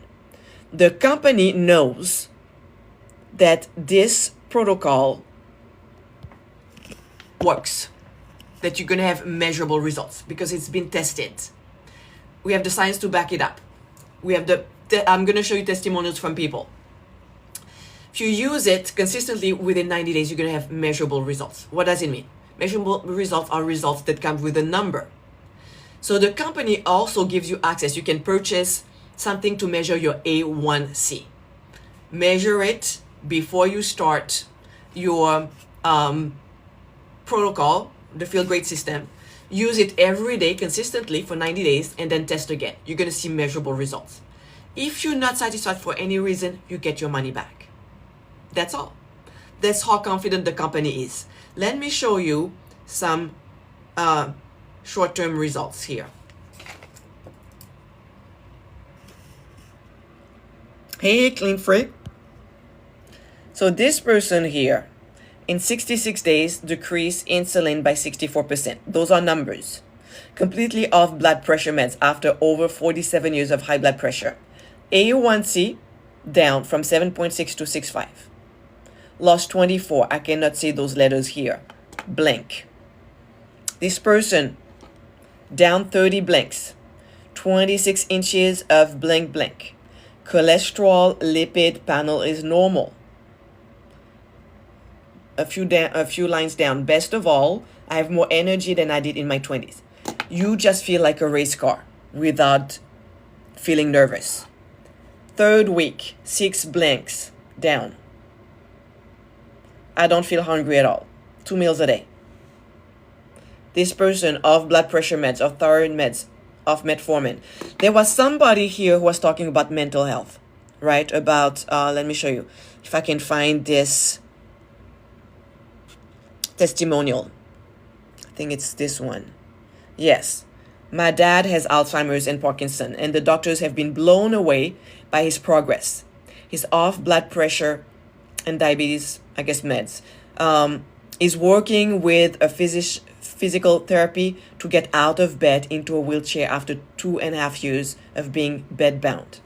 The company knows that this protocol works, that you're going to have measurable results because it's been tested. We have the science to back it up. We have I'm going to show you testimonials from people. If you use it consistently within 90 days, you're going to have measurable results. What does it mean? Measurable results are results that come with a number. So the company also gives you access. You can purchase something to measure your A1C. Measure it before you start your protocol, the Feel Great system. Use it every day consistently for 90 days and then test again. You're going to see measurable results. If you're not satisfied for any reason, you get your money back. That's all. That's how confident the company is. Let me show you some short-term results here. Hey, Clean Freak. So this person here, in 66 days, decreased insulin by 64%. Those are numbers. Completely off blood pressure meds after over 47 years of high blood pressure. A1C down from 7.6 to 6.5. Lost 24. I cannot see those letters here. Blank. This person down 30 blanks. 26 inches of blank blank. Cholesterol lipid panel is normal. A few lines down. Best of all, I have more energy than I did in my 20s. You just feel like a race car without feeling nervous. Third week, 6 blanks down. I don't feel hungry at all. 2 meals a day. This person off blood pressure meds, off thyroid meds, off metformin. There was somebody here who was talking about mental health, right? About, let me show you if I can find this testimonial. I think it's this one. Yes. My dad has Alzheimer's and Parkinson, and the doctors have been blown away by his progress. He's off blood pressure and diabetes, I guess meds. Is working with a physical therapy to get out of bed into a wheelchair after 2.5 years of being bedbound.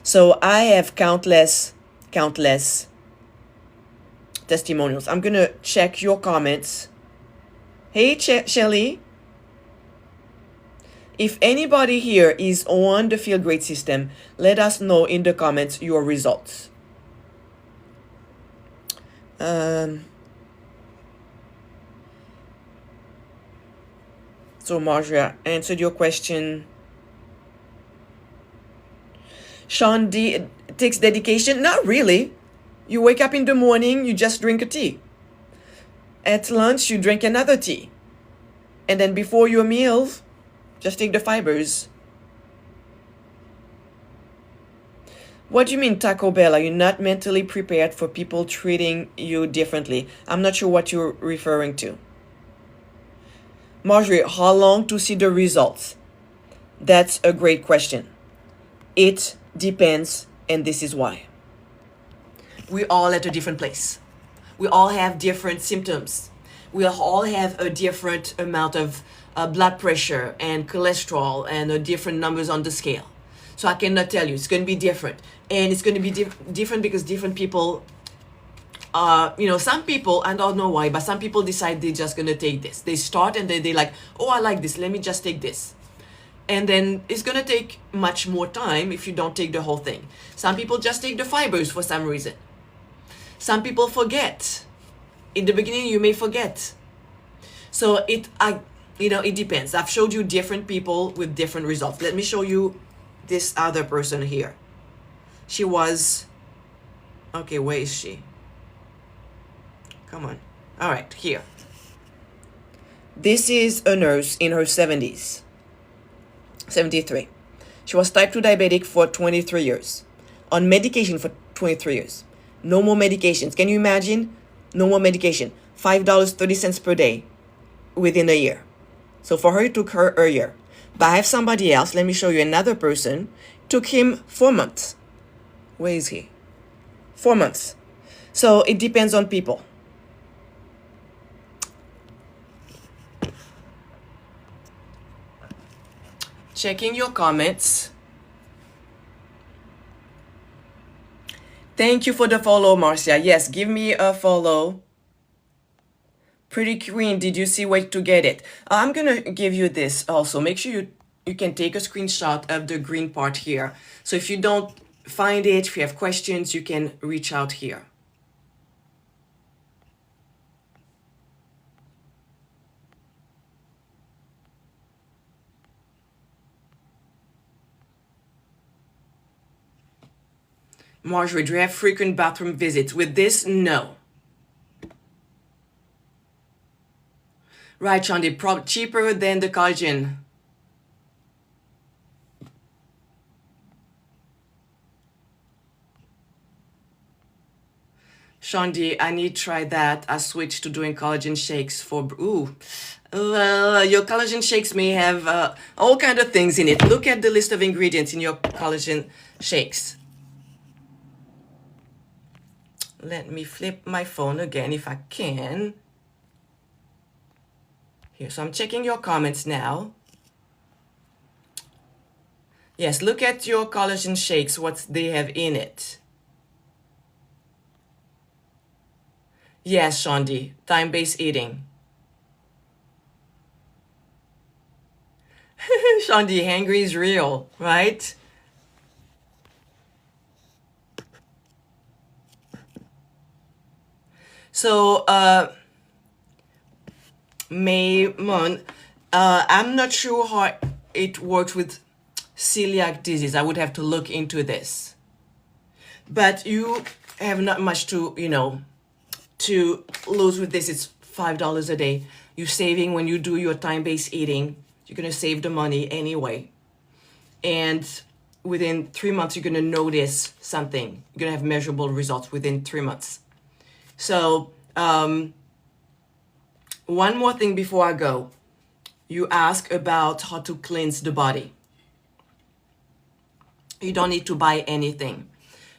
So I have countless testimonials. I'm going to check your comments. Hey, Shelly. If anybody here is on the Feel Great system, let us know in the comments your results. So Marjorie answered your question. Sean D takes dedication. Not really. You wake up in the morning, you just drink a tea. At lunch, you drink another tea. And then before your meal, just take the fibers. What do you mean, Taco Bell? Are you not mentally prepared for people treating you differently? I'm not sure what you're referring to. Marjorie, how long to see the results? That's a great question. It depends, and this is why. We all at a different place. We all have different symptoms. We all have a different amount of blood pressure and cholesterol and different numbers on the scale. So I cannot tell you. It's going to be different. And it's going to be different because different people, some people, I don't know why, but some people decide they're just going to take this. They start and they're like, oh, I like this. Let me just take this. And then it's going to take much more time if you don't take the whole thing. Some people just take the fibers for some reason. Some people forget. In the beginning, you may forget. So it depends. I've showed you different people with different results. Let me show you this other person here. She was, okay, where is she? Come on. All right, here. This is a nurse in her 70s. 73. She was type 2 diabetic for 23 years. On medication for 23 years. No more medications. Can you imagine? No more medication. $5.30 per day within a year. So for her, it took her a year. But I have somebody else. Let me show you another person. Took him 4 months. Where is he? 4 months. So it depends on people. Checking your comments. Thank you for the follow, Marcia. Yes, give me a follow. Pretty Queen, did you see where to get it? I'm going to give you this also. Make sure you can take a screenshot of the green part here. So if you don't find it, if you have questions, you can reach out here. Marjorie, do you have frequent bathroom visits? With this, no. Right, Shandy, cheaper than the collagen. Shandy, I need to try that. I switched to doing collagen shakes for, your collagen shakes may have all kind of things in it. Look at the list of ingredients in your collagen shakes. Let me flip my phone again if I can. Here, so I'm checking your comments now. Yes, look at your collagen shakes, what they have in it. Yes, Shandy, time-based eating. Shandy, hangry is real, right? So, Maymon, I'm not sure how it works with celiac disease. I would have to look into this. But you have not much to, to lose with this. It's $5 a day. You're saving when you do your time-based eating. You're going to save the money anyway. And within 3 months, you're going to notice something. You're going to have measurable results within 3 months. So, one more thing before I go. You ask about how to cleanse the body. You don't need to buy anything.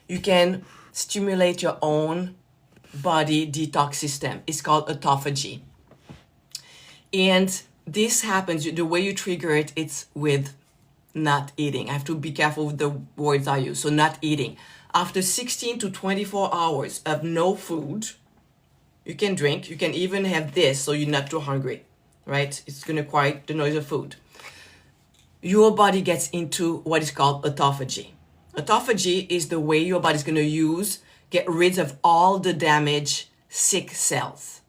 You can stimulate your own body detox system. It's called autophagy. And this happens, the way you trigger it, it's with not eating. I have to be careful with the words I use. So not eating. After 16 to 24 hours of no food, you can drink. You can even have this so you're not too hungry, right? It's going to quiet the noise of food. Your body gets into what is called autophagy. Autophagy is the way your body's going to get rid of all the damaged, sick cells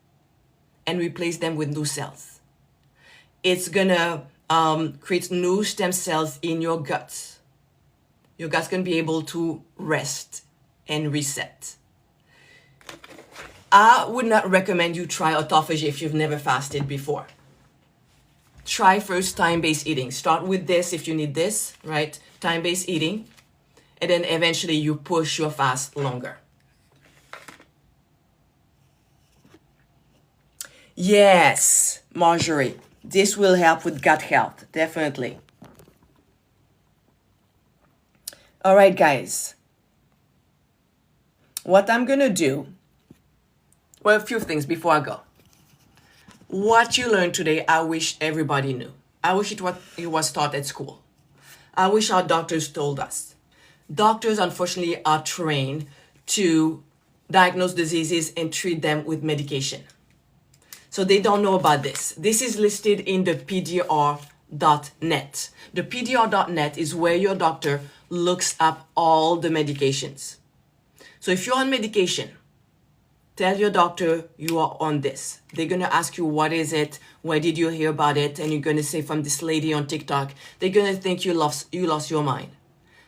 and replace them with new cells. It's going to create new stem cells in your guts. Your gut's going to be able to rest and reset. I would not recommend you try autophagy if you've never fasted before. Try first time-based eating. Start with this if you need this, right? Time-based eating. And then eventually you push your fast longer. Yes, Marjorie. This will help with gut health, definitely. All right, guys. What I'm going to do, well, a few things before I go. What you learned today, I wish everybody knew. I wish it was taught at school. I wish our doctors told us. Doctors, unfortunately, are trained to diagnose diseases and treat them with medication. So they don't know about this. This is listed in the PDR.net. The PDR.net is where your doctor looks up all the medications. So if you're on medication, tell your doctor you are on this. They're going to ask you, what is it? Where did you hear about it? And you're going to say, from this lady on TikTok. They're going to think you lost your mind.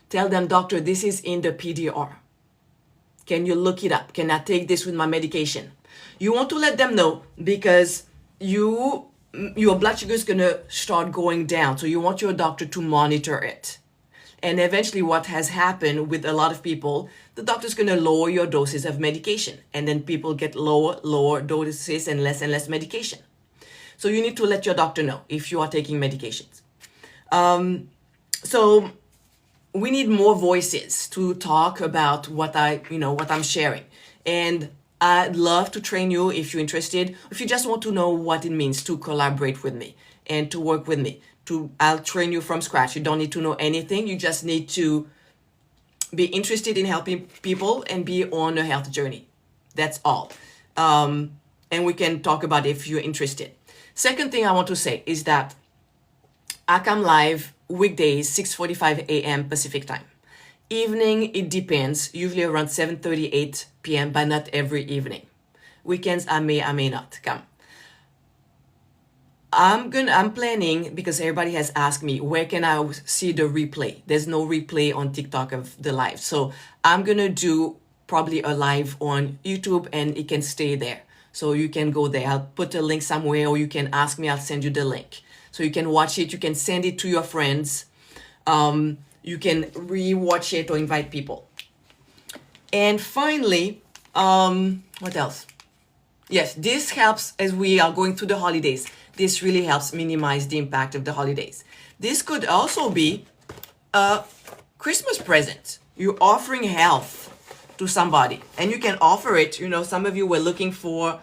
Tell them, doctor, this is in the PDR. Can you look it up? Can I take this with my medication? You want to let them know because your blood sugar is going to start going down. So you want your doctor to monitor it. And eventually what has happened with a lot of people, the doctor's going to lower your doses of medication. And then people get lower doses and less medication. So you need to let your doctor know if you are taking medications. So we need more voices to talk about what I'm sharing. And I'd love to train you if you're interested. If you just want to know what it means to collaborate with me and to work with me. I'll train you from scratch. You don't need to know anything. You just need to be interested in helping people and be on a health journey. That's all. And we can talk about it if you're interested. Second thing I want to say is that I come live weekdays, 6:45 a.m. Pacific time. Evening, it depends, usually around 7:38 p.m., but not every evening. Weekends, I may not come. I'm planning, because everybody has asked me, where can I see the replay? There's no replay on TikTok of the live. So I'm going to do probably a live on YouTube and it can stay there. So you can go there. I'll put a link somewhere, or you can ask me, I'll send you the link. So you can watch it, you can send it to your friends. You can re-watch it or invite people. And finally, what else? Yes, this helps as we are going through the holidays. This really helps minimize the impact of the holidays. This could also be a Christmas present. You're offering health to somebody, and you can offer it. Some of you were looking for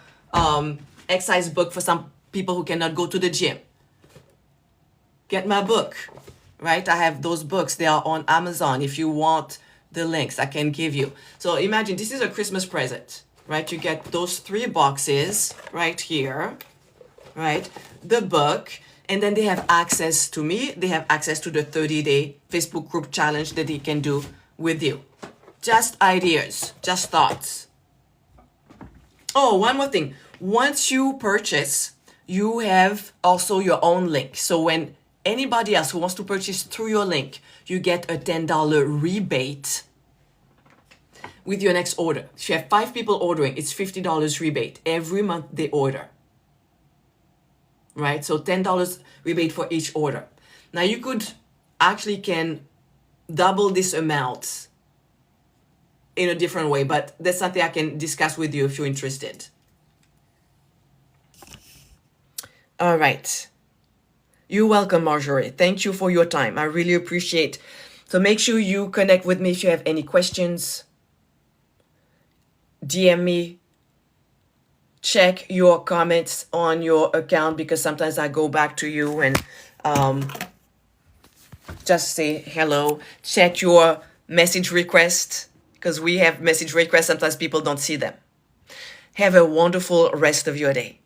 exercise book for some people who cannot go to the gym. Get my book, right? I have those books. They are on Amazon. If you want the links, I can give you. So imagine this is a Christmas present, right? You get those 3 boxes right here, right? The book, and then they have access to me. They have access to the 30-day Facebook group challenge that they can do with you. Just ideas, just thoughts. Oh, one more thing. Once you purchase, you have also your own link. So when anybody else who wants to purchase through your link, you get a $10 rebate with your next order. If you have 5 people ordering, it's $50 rebate every month they order. Right? So $10 rebate for each order. Now you could actually can double this amount in a different way, but that's something I can discuss with you if you're interested. All right. You're welcome, Marjorie. Thank you for your time. I really appreciate. So make sure you connect with me if you have any questions. DM me. Check your comments on your account, because sometimes I go back to you and just say hello. Check your message request, because we have message requests. Sometimes people don't see them. Have a wonderful rest of your day.